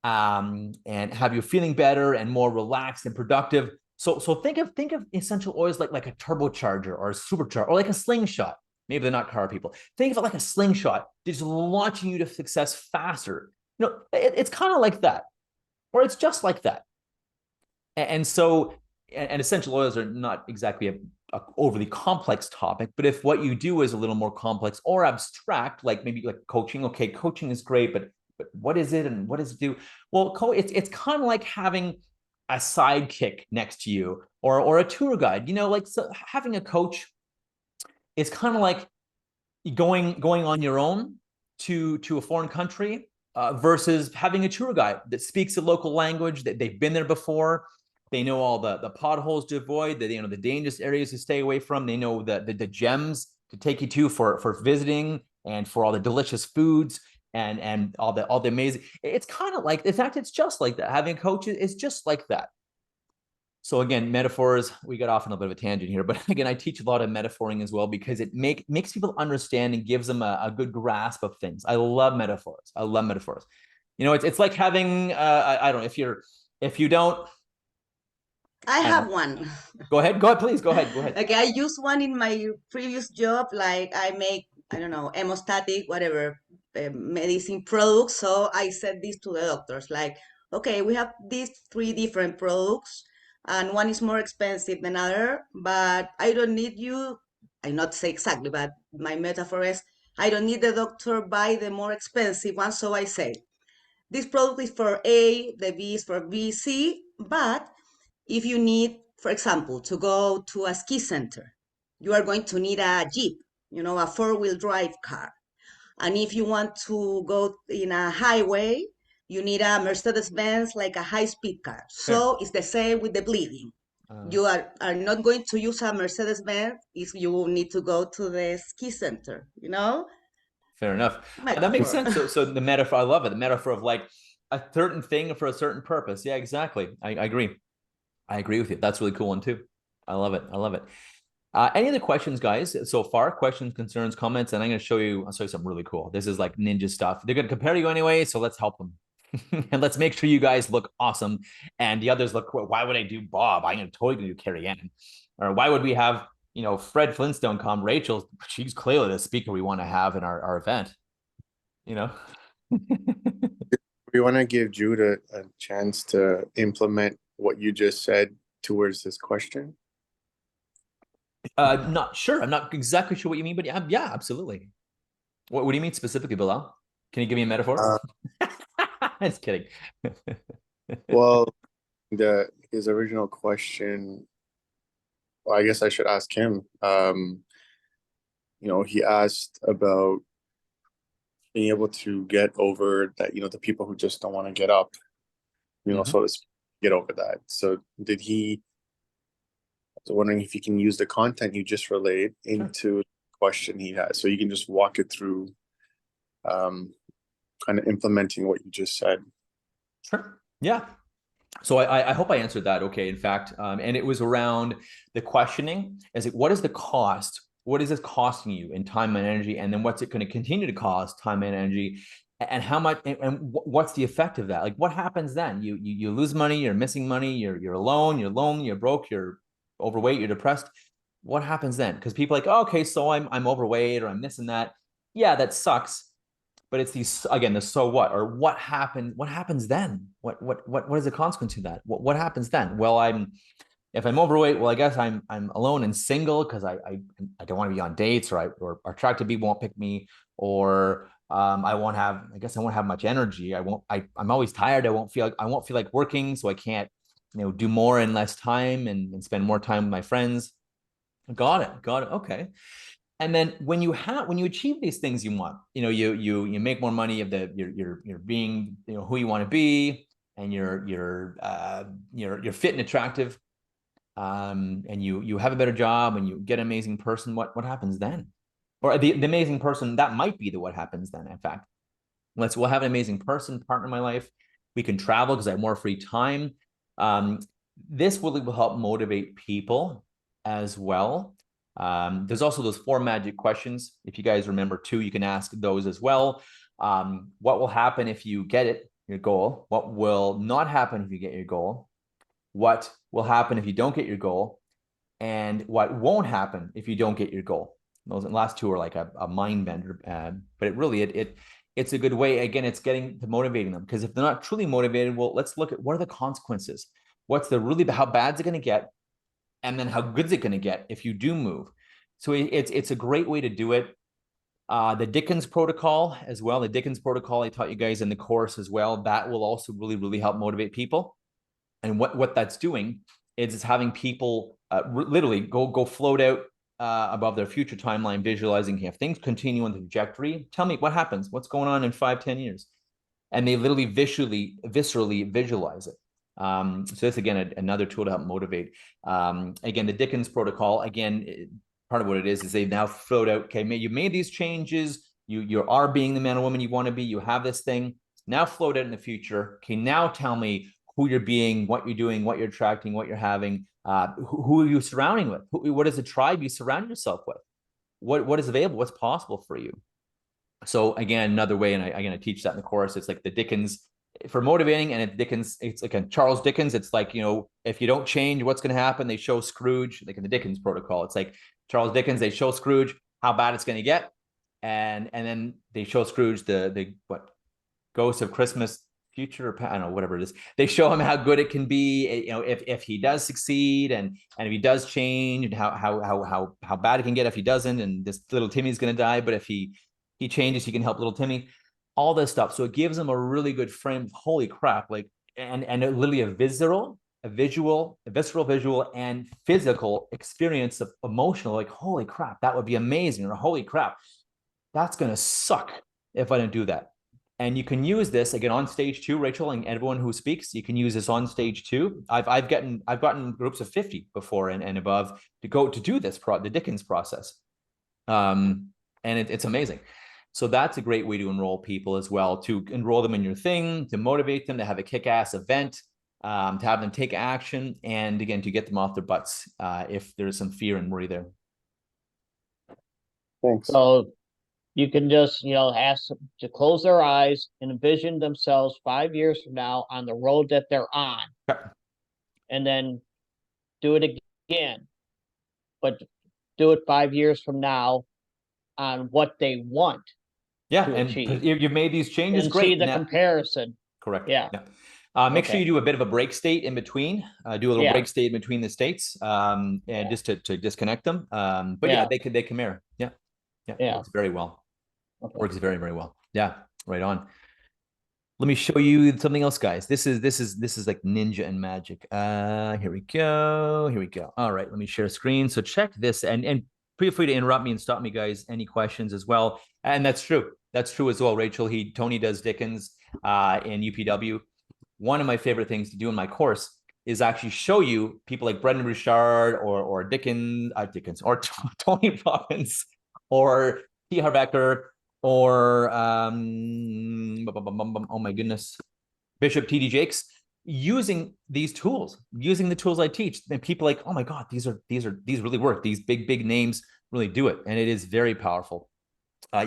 and have you feeling better and more relaxed and productive. So think of essential oils like a turbocharger or a supercharger or like a slingshot. Maybe they're not car people. Think of it like a slingshot, just launching you to success faster. You know, it's kind of like that, or it's just like that. And so, and essential oils are not exactly a overly complex topic, but if what you do is a little more complex or abstract, like maybe like coaching, okay, coaching is great, but what is it and what does it do? Well, it's kind of like having a sidekick next to you or a tour guide, you know, like, so having a coach is kind of like going on your own to a foreign country versus having a tour guide that speaks the local language, that they've been there before. They know all the potholes to avoid, the dangerous areas to stay away from. They know the gems to take you to for visiting and for all the delicious foods and all the amazing. It's kind of like, in fact, it's just like that. Having a coach is just like that. So again, metaphors, we got off on a bit of a tangent here, but again, I teach a lot of metaphoring as well because it makes people understand and gives them a good grasp of things. I love metaphors. I love metaphors. You know, it's like having, I don't know, if you don't. I have one. Go ahead, please. Go ahead. Okay, I used one in my previous job. Like I make I don't know, hemostatic, whatever, medicine products. So I said this to the doctors, like, okay, we have these 3 different products, and one is more expensive than other, but I don't need you. I not say exactly, but my metaphor is, I don't need the doctor buy the more expensive one. So I say, this product is for A, the B is for B, C, but if you need, for example, to go to a ski center, you are going to need a Jeep, a 4-wheel drive car. And if you want to go in a highway, you need a Mercedes Benz, like a high speed car. So it's the same with the bleeding. You are not going to use a Mercedes Benz if you need to go to the ski center, Fair enough. That makes Metaphor. sense. So the metaphor, I love it. The metaphor of like a certain thing for a certain purpose. Yeah, exactly. I agree. I agree with you. That's a really cool one too. I love it. I love it. Any other questions, guys, so far? Questions, concerns, comments? And I'll show you something really cool. This is like ninja stuff. They're going to compare you anyway, so let's help them. And let's make sure you guys look awesome. And the others look, why would I do Bob? I'm going to totally do Carrie Ann. Or why would we have, Fred Flintstone come? Rachel, she's clearly the speaker we want to have in our event. We want to give Jude a chance to implement what you just said towards this question. Not sure. I'm not exactly sure what you mean, but yeah, absolutely. What do you mean specifically, Bilal? Can you give me a metaphor? Just kidding. Well, his original question, well, I guess I should ask him. He asked about being able to get over that, the people who just don't want to get up, so to speak, get over that. So I was wondering if you can use the content you just relayed into the question he has. So you can just walk it through, kind of implementing what you just said. Sure. Yeah. So I hope I answered that okay. In fact, and it was around the questioning is what is the cost? What is this costing you in time and energy? And then what's it going to continue to cost time and energy? And how much, and what's the effect of that? Like what happens then? You lose money, you're missing money, you're alone, you're lonely, you're broke, you're overweight, you're depressed. What happens then? Because people are like, oh, okay, so I'm overweight or I'm this and that. Yeah, that sucks. But it's these, again, the so what, or what happens then? What is the consequence of that? What happens then? Well, if I'm overweight, well, I guess I'm alone and single because I don't want to be on dates, or attractive people won't pick me, or I won't have much energy. I'm always tired. I won't feel like working, so I can't, do more in less time and spend more time with my friends. Got it. Okay. And then when you achieve these things you want, you make more money you're being, who you want to be, and you're fit and attractive, and you have a better job and you get an amazing person. What happens then? Or the amazing person, that might be what happens then. In fact, we'll have an amazing partner in my life. We can travel because I have more free time. This will help motivate people as well. There's also those 4 magic questions. If you guys remember too, you can ask those as well. What will happen if you get your goal? What will not happen if you get your goal? What will happen if you don't get your goal? And what won't happen if you don't get your goal? Those last 2 are like a mind bender, but it's a good way. Again, it's getting to motivating them, because if they're not truly motivated, well, let's look at what are the consequences. What's how bad is it going to get? And then how good is it going to get if you do move? So it's a great way to do it. The Dickens protocol as well. The Dickens protocol I taught you guys in the course as well. That will also really, really help motivate people. And what that's doing is it's having people literally go float out above their future timeline, visualizing if things continue on the trajectory, tell me what happens, what's going on in 5-10 years. And they literally viscerally visualize it. So this, again, another tool to help motivate. Again, the Dickens protocol, part of what it is they now float out, okay, you made these changes, you are being the man or woman you want to be, you have this thing, now float out in the future. Okay, now tell me who you're being, what you're doing, what you're attracting, what you're having, who are you surrounding with? What is the tribe you surround yourself with? What is available? What's possible for you? So again, another way, and I teach that in the course, it's like the Dickens for motivating, and it's like a Charles Dickens. It's like, if you don't change, what's going to happen? They show Scrooge, like in the Dickens protocol. It's like Charles Dickens, they show Scrooge how bad it's going to get. and then they show Scrooge the what Ghost of Christmas Future, or I don't know, whatever it is. They show him how good it can be, you know, if he does succeed, and if he does change, and how bad it can get if he doesn't, and this little Timmy's going to die, but if he changes, he can help little Timmy, all this stuff. So it gives him a really good frame. Holy crap! Like, and literally a visceral, visual, and physical experience of emotional. Like, holy crap, that would be amazing, or holy crap, that's going to suck if I didn't do that. And you can use this again on stage too, Rachel, and everyone who speaks, you can use this on stage too. I've gotten groups of 50 before and above to do this the Dickens process. And it's amazing. So that's a great way to enroll people as well, to enroll them in your thing, to motivate them, to have a kick-ass event, to have them take action, and again, to get them off their butts if there's some fear and worry there. Thanks. So you can just, you know, ask them to close their eyes and envision themselves 5 years from now on the road that they're on. Okay. And then do it again. But do it 5 years from now on what they want. Yeah, to and achieve. you've made these changes. And Great. see the Now, comparison. correct. Yeah. Make sure Okay. you do a bit of a break state in between. Do a little Yeah. break state in between the states, and just to disconnect them. But yeah, they can mirror. Yeah. Works very well. Okay. Works very, very well. Yeah, right on. Let me show you something else, guys. This is like ninja and magic. Here we go. All right, let me share screen. So check this, and feel free to interrupt me and stop me, guys. Any questions as well? And that's true. That's true as well, Rachel. Tony does Dickens in UPW. One of my favorite things to do in my course is actually show you people like Brendan Burchard or Dickens or Tony Robbins or T. Harv Eker or oh my goodness, Bishop T.D. Jakes, using these tools, using the tools I teach, and people like, oh my God, these really work. These big names really do it, and it is very powerful.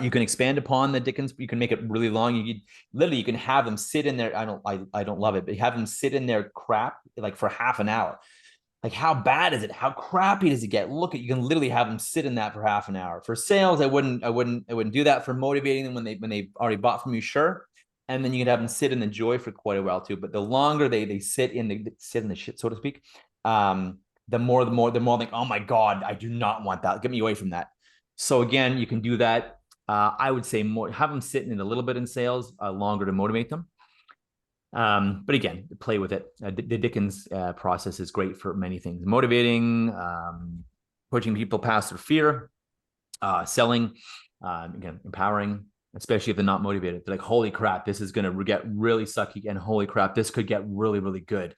You can expand upon the Dickens. You can make it really long. You can have them sit in there. I don't love it, but have them sit in their crap like for half an hour. Like, how bad is it? How crappy does it get? You can literally have them sit in that for half an hour. For sales, I wouldn't do that. For motivating them when they already bought from you, sure. And then you can have them sit in the joy for quite a while too. But the longer they sit in the shit, so to speak, the more like, oh my God, I do not want that. Get me away from that. So again, you can do that. I would say more, have them sitting in a little bit in sales, longer to motivate them. But again, play with it. The Dickens process is great for many things: motivating, pushing people past their fear, selling, again, empowering, especially if they're not motivated. They're like, holy crap, this is going to get really sucky, and holy crap, this could get really, really good.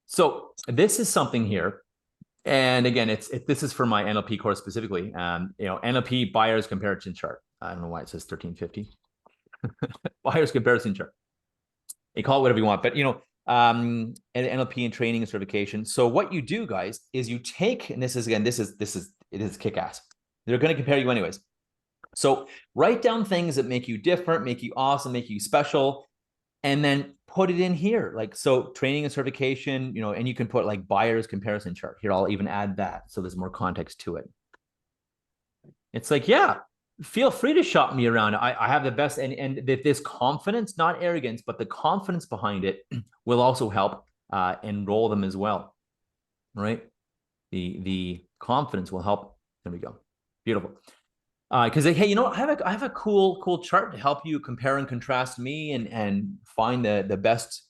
So this is something here. And again, this is for my NLP course specifically. NLP buyer's comparison chart. I don't know why it says 1350. Buyer's comparison chart. You call it whatever you want, but NLP and training and certification. So what you do, guys, is you take, and it is kick-ass. They're going to compare you anyways. So write down things that make you different, make you awesome, make you special, and then put it in here. Like, so training and certification, and you can put like buyer's comparison chart here. I'll even add that, so there's more context to it. It's like, yeah, feel free to shop me around. I have the best, and this confidence, not arrogance, but the confidence behind it will also help enroll them as well, right? The confidence will help. There we go. Beautiful. Because hey, I have a cool chart to help you compare and contrast me and find the best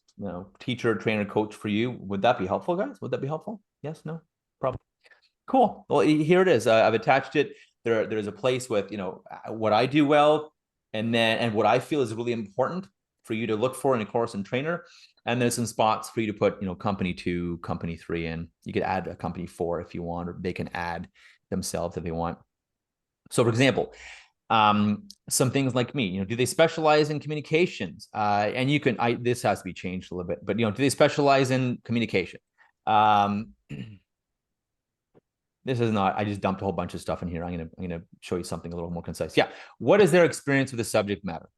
teacher, trainer, coach for you. Would that be helpful, guys? Would that be helpful? Yes, no, probably. Cool. Well, here it is. I've attached it. There's a place with what I do well, and what I feel is really important for you to look for in a course and trainer. And there's some spots for you to put company 2, company 3 in. You could add a company 4 if you want, or they can add themselves if they want. So for example, some things like me, do they specialize in communications? And you can, this has to be changed a little bit, but do they specialize in communication? This is not, I just dumped a whole bunch of stuff in here. I'm gonna show you something a little more concise. Yeah. What is their experience with the subject matter?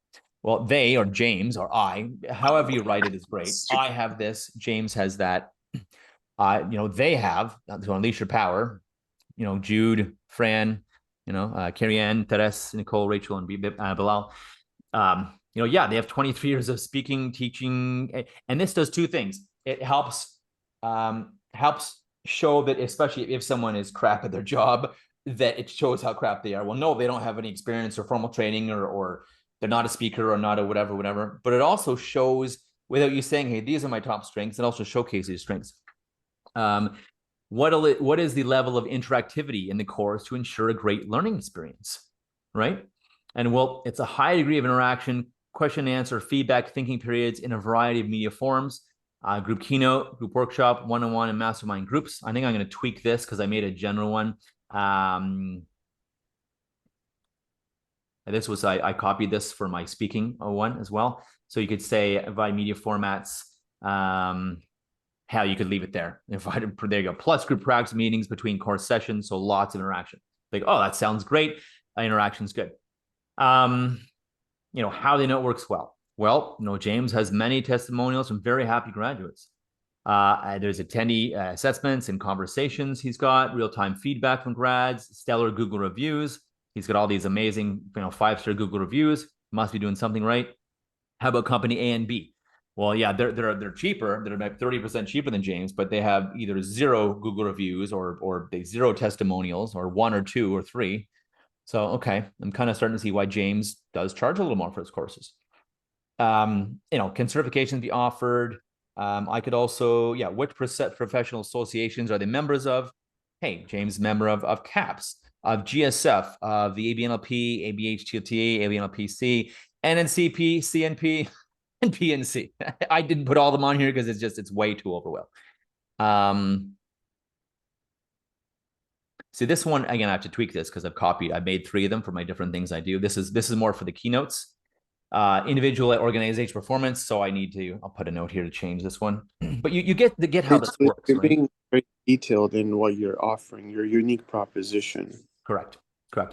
Well, they, or James, or I, however you write it is great. I have this, James has that. They have, to unleash your power, Jude, Fran, Carrie Ann, Teres, Nicole, Rachel, and Bilal. Yeah, they have 23 years of speaking, teaching, and this does two things. It helps show that, especially if someone is crap at their job, that it shows how crap they are. Well, no, they don't have any experience or formal training, or they're not a speaker or not a whatever. But it also shows, without you saying, hey, these are my top strengths, it also showcases your strengths. What is the level of interactivity in the course to ensure a great learning experience, right? And well, it's a high degree of interaction, question and answer, feedback, thinking periods in a variety of media forms, group keynote, group workshop, one-on-one, and mastermind groups. I think I'm going to tweak this because I made a general one. This was, I copied this for my speaking one as well. So you could say via media formats, how you could leave it there. There you go. Plus group practice meetings between course sessions. So lots of interaction. Like, oh, that sounds great. Interaction's good. How they know it works well. Well, James has many testimonials from very happy graduates. There's attendee assessments and conversations he's got, real-time feedback from grads, stellar Google reviews. He's got all these amazing, 5-star Google reviews. Must be doing something right. How about company A and B? Well, yeah, they're cheaper. They're about 30% cheaper than James, but they have either 0 Google reviews or they 0 testimonials, or 1 or 2 or 3. So, okay, I'm kind of starting to see why James does charge a little more for his courses. Can certifications be offered? I could also, which professional associations are they members of? Hey, James, member of CAPS, of GSF, of the ABNLP, ABHTLTA, ABNLPC, NNCP, CNP, and PNC. I didn't put all of them on here because it's way too overwhelming. See, this one, again, I have to tweak this because I made 3 of them for my different things I do. This is more for the keynotes. Individual organization performance. So I'll put a note here to change this one. But you get how this works. You're right? being very detailed in what you're offering, your unique proposition. Correct.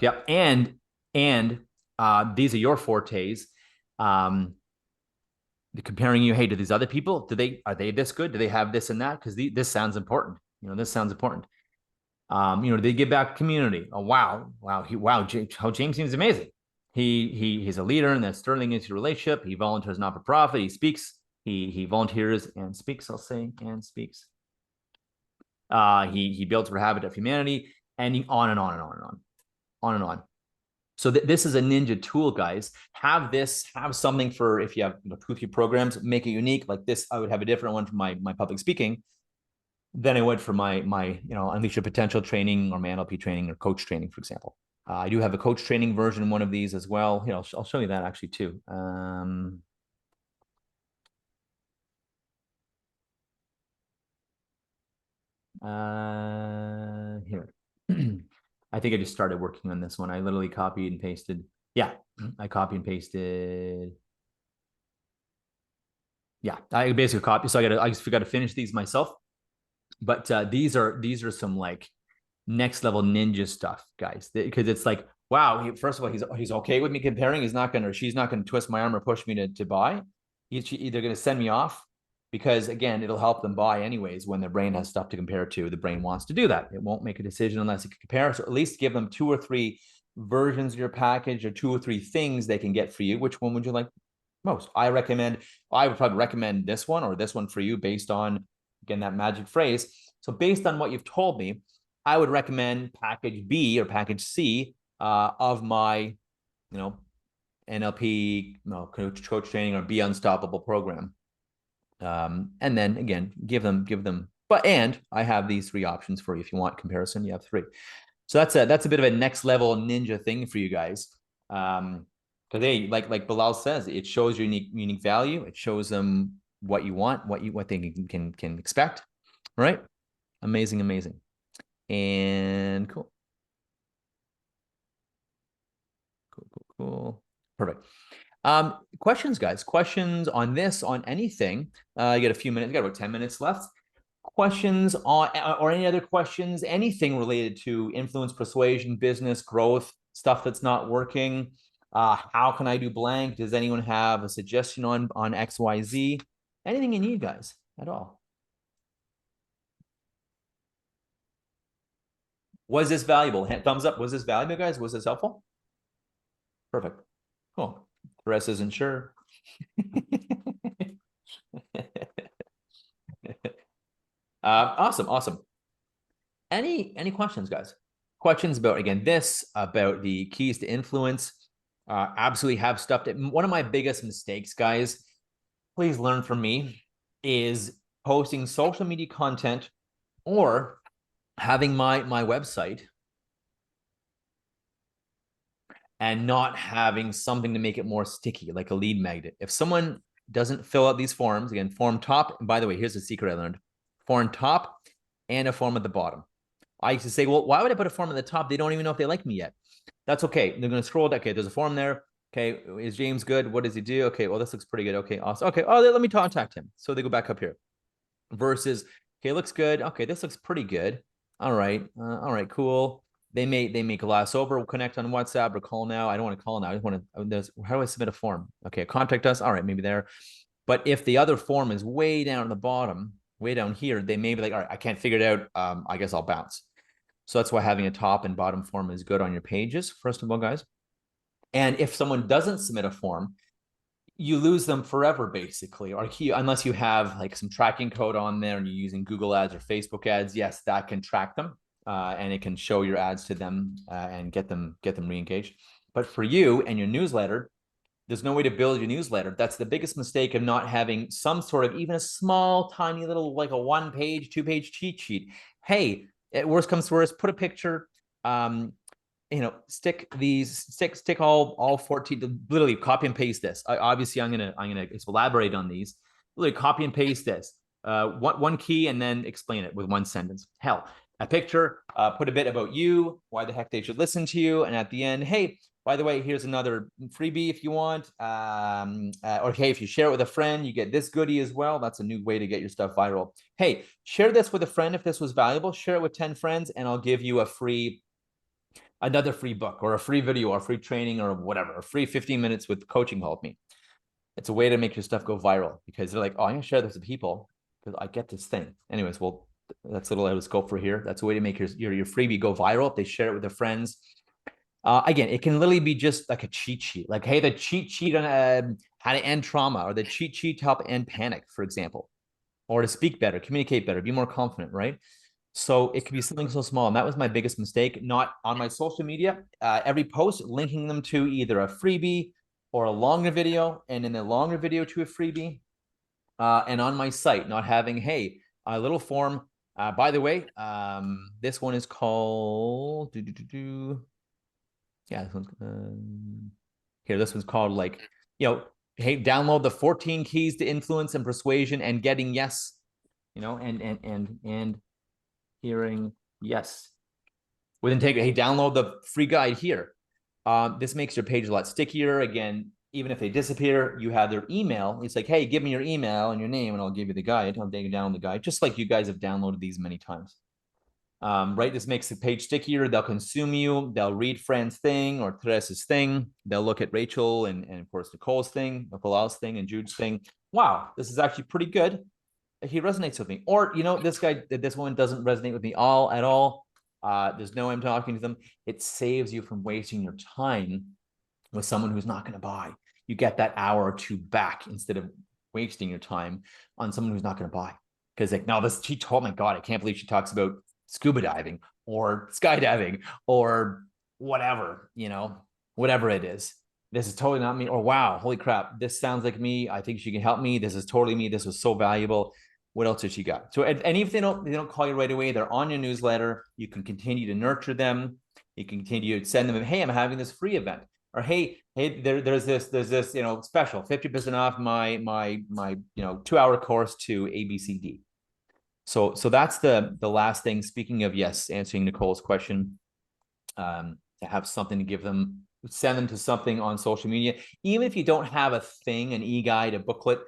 Yep. And these are your fortes. Comparing you, hey, to these other people, are they this good? Do they have this and that? Because this sounds important. This sounds important. They give back community. Oh, wow. How James seems amazing. He's a leader in that sterling into relationship. He volunteers not for profit. He speaks. He volunteers and speaks. I'll say and speaks. He builds for Habitat for Humanity, and on and on and on and on, on and on. So this is a ninja tool, guys. Have something for if you have 2 or 3 programs. Make it unique. Like this, I would have a different one for my public speaking than I would for my Unleash Your Potential training, or my NLP training, or coach training, for example. I do have a coach training version in one of these as well. I'll show you that actually too. Here. I think I just started working on this one. I literally copied and pasted. Yeah, I copy and pasted. Yeah, I basically copy. So I just got to finish these myself. But these are some like next level ninja stuff, guys, because it's like, wow, first of all, he's okay with me comparing. She's not going to twist my arm or push me to buy. He's either going to send me off, because again, it'll help them buy anyways. When their brain has stuff to compare to, the brain wants to do that. It won't make a decision unless it can compare. So at least give them 2 or 3 versions of your package, or 2 or 3 things they can get for you. Which one would you like most? I would probably recommend this one or this one for you based on, again, that magic phrase. So based on what you've told me, I would recommend package B or package C of my, NLP coach training, or Be Unstoppable program. And then again, give them. And I have these 3 options for you. If you want comparison, you have 3. So that's a bit of a next level ninja thing for you guys. Because like Bilal says, it shows your unique value. It shows them what you want, what they can expect. Right? Amazing. And cool. Perfect. Questions, guys. Questions on this, on anything. You got a few minutes. You got about 10 minutes left. Questions on, or any other questions, anything related to influence, persuasion, business, growth, stuff that's not working. How can I do blank? Does anyone have a suggestion on XYZ? Anything you need, guys, at all? Was this valuable? Thumbs up. Was this valuable, guys? Was this helpful? Perfect. Cool. The rest isn't sure. Awesome. Any questions, guys? Questions about, again, this, about the keys to influence? Absolutely have stuff that, one of my biggest mistakes, guys, please learn from me, is posting social media content or having my website and not having something to make it more sticky, like a lead magnet. If someone doesn't fill out these forms, again, form top, and by the way, here's a secret I learned, form top and a form at the bottom. I used to say, well, why would I put a form at the top? They don't even know if they like me yet. That's okay. They're going to scroll. Okay, there's a form there. Okay, is James good? What does he do? Okay, well, this looks pretty good. Okay, awesome. Okay, oh, let me contact him. So they go back up here. Versus, okay, looks good. Okay, this looks pretty good. All right, cool. They may glass over. We'll connect on WhatsApp or call now. I don't want to call now. I just want to. How do I submit a form? Okay, contact us. All right, maybe there. But if the other form is way down at the bottom, way down here, they may be like, all right, I can't figure it out. I guess I'll bounce. So that's why having a top and bottom form is good on your pages, first of all, guys. And if someone doesn't submit a form, you lose them forever, basically, or unless you have like some tracking code on there and you're using Google ads or Facebook ads. Yes, that can track them and it can show your ads to them and get them re-engaged. But for you and your newsletter, there's no way to build your newsletter. That's the biggest mistake of not having some sort of, even a small, tiny little, like a 1-page, 2-page cheat sheet. Hey, at worst comes to worst, put a picture, stick all 14, literally copy and paste this. Obviously I'm gonna elaborate on these. Literally copy and paste this. One key and then explain it with one sentence. Hell, a picture, put a bit about you, why the heck they should listen to you, and at the end, hey, by the way, here's another freebie if you want. Or hey, if you share it with a friend, you get this goodie as well. That's a new way to get your stuff viral. Hey, share this with a friend if this was valuable. Share it with 10 friends, and I'll give you another free book or a free video or free training or whatever, a free 15 minutes with coaching help me. It's a way to make your stuff go viral because they're like, oh, I'm gonna share this with people because I get this thing. Anyways, well, that's a little out of scope for here. That's a way to make your freebie go viral. If they share it with their friends. Again, it can literally be just like a cheat sheet. Like, hey, the cheat sheet on how to end trauma, or the cheat sheet to help end panic, for example, or to speak better, communicate better, be more confident, right? So it could be something so small. And that was my biggest mistake, not on my social media, every post linking them to either a freebie or a longer video, and in the longer video to a freebie. And on my site, not having, hey, a little form. By the way, this one is called, yeah, this one's, here, this one's called like, hey, download the 14 keys to influence and persuasion and getting yes, and hearing yes with integrity. Hey, download the free guide here. This makes your page a lot stickier. Again, even if they disappear, you have their email. It's like, hey, give me your email and your name and I'll give you the guide. I'll take you down the guide, just like you guys have downloaded these many times. Right, this makes the page stickier. They'll consume you. They'll read Fran's thing or Teresa's thing. They'll look at Rachel and of course Nicole's thing, Nicole's thing, and Jude's thing. Wow, this is actually pretty good. He resonates with me. Or this one doesn't resonate with me at all. There's no way I'm talking to them. It saves you from wasting your time with someone who's not going to buy. You get that hour or two back instead of wasting your time on someone who's not going to buy. Because like, no, she told me, God, I can't believe she talks about scuba diving or skydiving or whatever, whatever it is. This is totally not me. Or wow, holy crap, this sounds like me. I think she can help me. This is totally me. This was so valuable. What else did she got? So, and if they don't call you right away, they're on your newsletter. You can continue to nurture them. You can continue to send them, hey, I'm having this free event. Or hey, there's this, special 50% off my 2-hour course to ABCD. So that's the last thing. Speaking of, yes, answering Nicole's question, to have something to give them, send them to something on social media. Even if you don't have a thing, an e-guide, a booklet,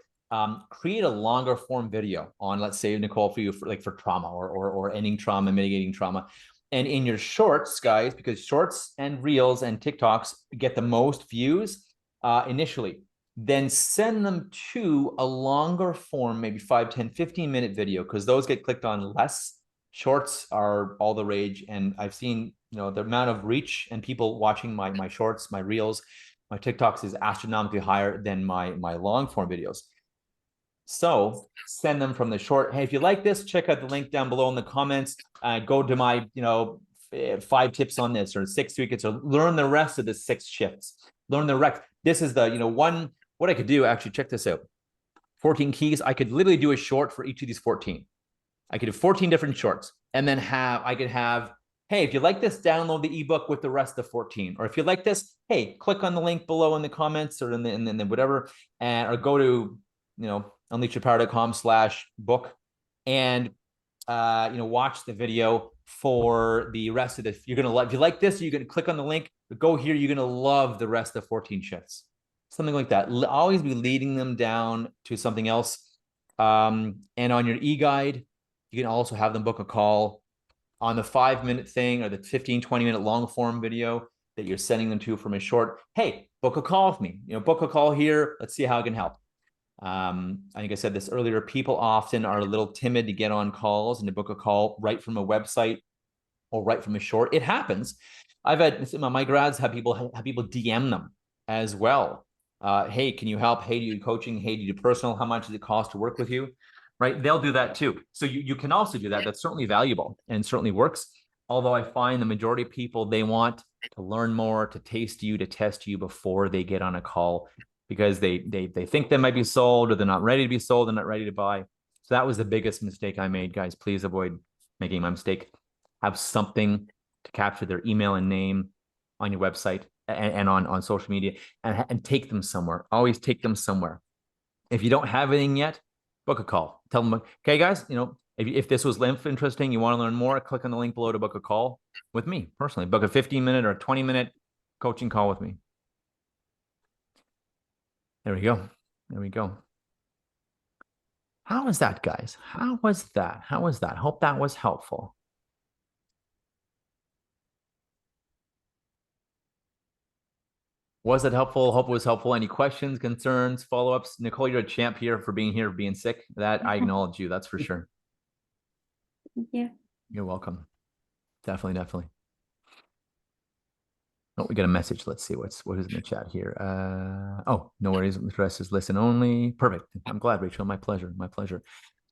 create a longer form video on, let's say, Nicole, for you, for trauma or ending trauma, mitigating trauma. And in your shorts, guys, because shorts and reels and TikToks get the most views initially, then send them to a longer form, maybe 5, 10, 15-minute video, because those get clicked on less Shorts are all the rage, and I've seen, you know, the amount of reach and people watching my shorts, my reels, my TikToks is astronomically higher than my long form videos. So send them from the short. Hey, if you like this, check out the link down below in the comments. Go to my, 5 tips on this, or 6 tweaks, or learn the rest of the 6 shifts. Learn the rest. This is the, one, what I could do, actually, check this out. 14 keys. I could literally do a short for each of these 14. I could do 14 different shorts, and then I could have, hey, if you like this, download the ebook with the rest of 14. Or if you like this, hey, click on the link below in the comments or in the whatever, or go to, unleashyourpower.com/book and, watch the video for the rest of this. You're going to love, if you like this, you're going to click on the link, go here. You're going to love the rest of 14 shifts. Something like that. Always be leading them down to something else. And on your e-guide, you can also have them book a call on the 5-minute thing or the 15-20-minute long form video that you're sending them to from a short. Hey, book a call with me. Book a call here. Let's see how I can help. I think I said this earlier. People often are a little timid to get on calls and to book a call right from a website or right from a short. It happens. I've had my grads have people DM them as well. Hey, can you help? Hey, do you do coaching? Hey, do you do personal? How much does it cost to work with you? Right? They'll do that too. So you can also do that. That's certainly valuable and certainly works. Although I find the majority of people, they want to learn more, to taste you, to test you before they get on a call, because they think they might be sold, or they're not ready to be sold, they're not ready to buy. So that was the biggest mistake I made, guys. Please avoid making my mistake. Have something to capture their email and name on your website and on social media, and take them somewhere. Always take them somewhere. If you don't have anything yet, book a call. Tell them, okay, guys, if this was interesting, you want to learn more, click on the link below to book a call with me personally. Book a 15-minute or a 20-minute coaching call with me. There we go. There we go. How was that, guys? How was that? How was that? Hope that was helpful. Was it helpful? Hope it was helpful. Any questions, concerns, follow-ups? Nicole, you're a champ here for being here, for being sick. That I acknowledge you. That's for sure. Thank you. You're welcome. Definitely. Oh, we got a message. Let's see what is in the chat here. Oh, no worries. The rest is listen only. Perfect. I'm glad, Rachel. My pleasure. My pleasure.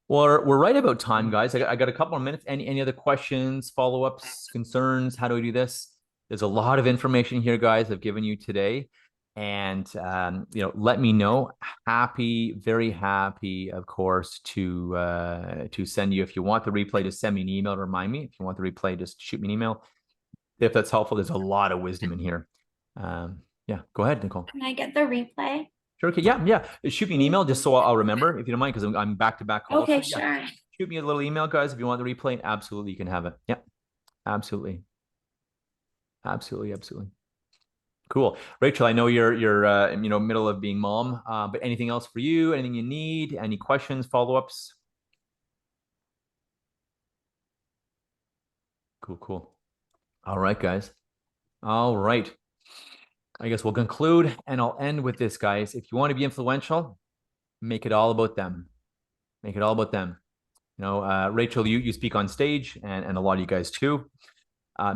Well, we're right about time, guys. I got a couple more minutes. Any other questions, follow-ups, concerns? How do we do this? There's a lot of information here, guys, I've given you today. And, let me know. Very happy, of course, to send you. If you want the replay, just send me an email to remind me. If you want the replay, just shoot me an email. If that's helpful, there's a lot of wisdom in here. Yeah, go ahead, Nicole. Can I get the replay? Sure. Okay. Yeah. Shoot me an email just so I'll remember, if you don't mind, because I'm back-to-back calls. Okay, So, yeah. sure. Shoot me a little email, guys, if you want the replay. Absolutely, you can have it. Yeah, absolutely. Cool. Rachel, I know you're middle of being mom, but anything else for you? Anything you need? Any questions, follow-ups? Cool. All right, guys. All right. I guess we'll conclude, and I'll end with this, guys. If you want to be influential, make it all about them. Make it all about them. Rachel, you speak on stage, and a lot of you guys too.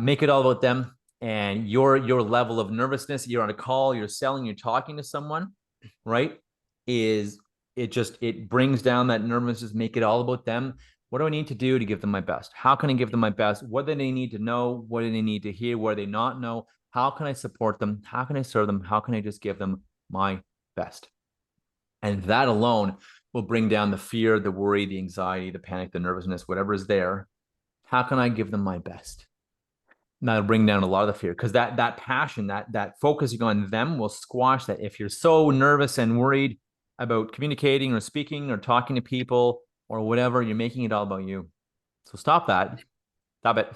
Make it all about them and your level of nervousness. You're on a call, you're selling, you're talking to someone, right? It brings down that nervousness. Make it all about them. What do I need to do to give them my best? How can I give them my best? What do they need to know? What do they need to hear? What do they not know? How can I support them? How can I serve them? How can I just give them my best? And that alone will bring down the fear, the worry, the anxiety, the panic, the nervousness, whatever is there. How can I give them my best? And that'll bring down a lot of the fear, because that passion, that focusing on them will squash that. If you're so nervous and worried about communicating or speaking or talking to people or whatever, you're making it all about you. So stop that. Stop it.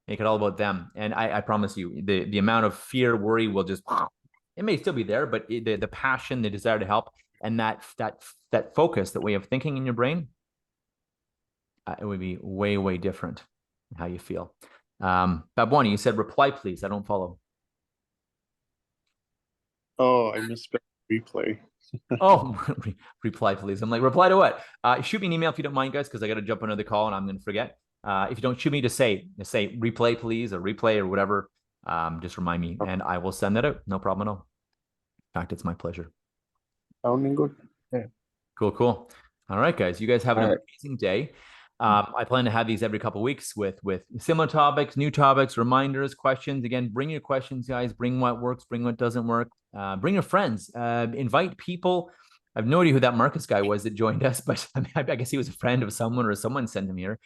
Make it all about them. And I promise you, the amount of fear, worry will just, it may still be there, but the passion, the desire to help, and that focus, that way of thinking in your brain, it would be way, way different in how you feel. Babwani, you said reply, please. I don't follow. Oh, I misspelled replay. Oh, reply, please. I'm like, reply to what? Shoot me an email if you don't mind, guys, because I got to jump on another call and I'm going to forget. If you don't shoot me, just say replay, please, or replay or whatever. Just remind me and I will send that out. No problem at all. In fact, it's my pleasure. Sounding good. Cool. All right, guys. You guys have an All right. amazing day. I plan to have these every couple of weeks with similar topics, new topics, reminders, questions. Again, bring your questions, guys. Bring what works, bring what doesn't work. Bring your friends. Invite people. I have no idea who that Marcus guy was that joined us, but I guess he was a friend of someone or someone sent him here.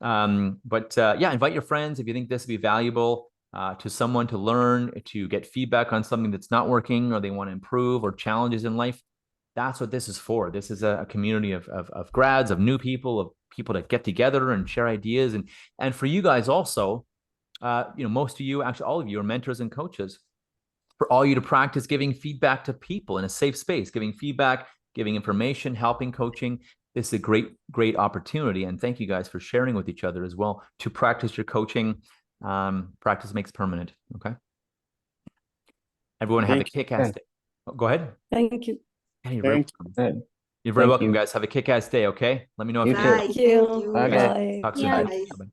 Yeah, invite your friends if you think this would be valuable to someone to learn, to get feedback on something that's not working or they want to improve or challenges in life. That's what this is for. This is a community of grads, of new people, of people that get together and share ideas. And for you guys also, most of you, actually all of you are mentors and coaches. For all you to practice giving feedback to people in a safe space, giving feedback, giving information, helping, coaching. This is a great opportunity. And thank you guys for sharing with each other as well to practice your coaching. Practice makes permanent. Okay. Everyone have a kick-ass day. Oh, go ahead. Thank you. Yeah, you're very welcome. You're very Thank welcome, you. guys. Have a kick-ass day, okay? Let me know if You you too. Bye. Thank you. Okay. Bye. Talk soon. Yeah. Bye. Bye. Bye.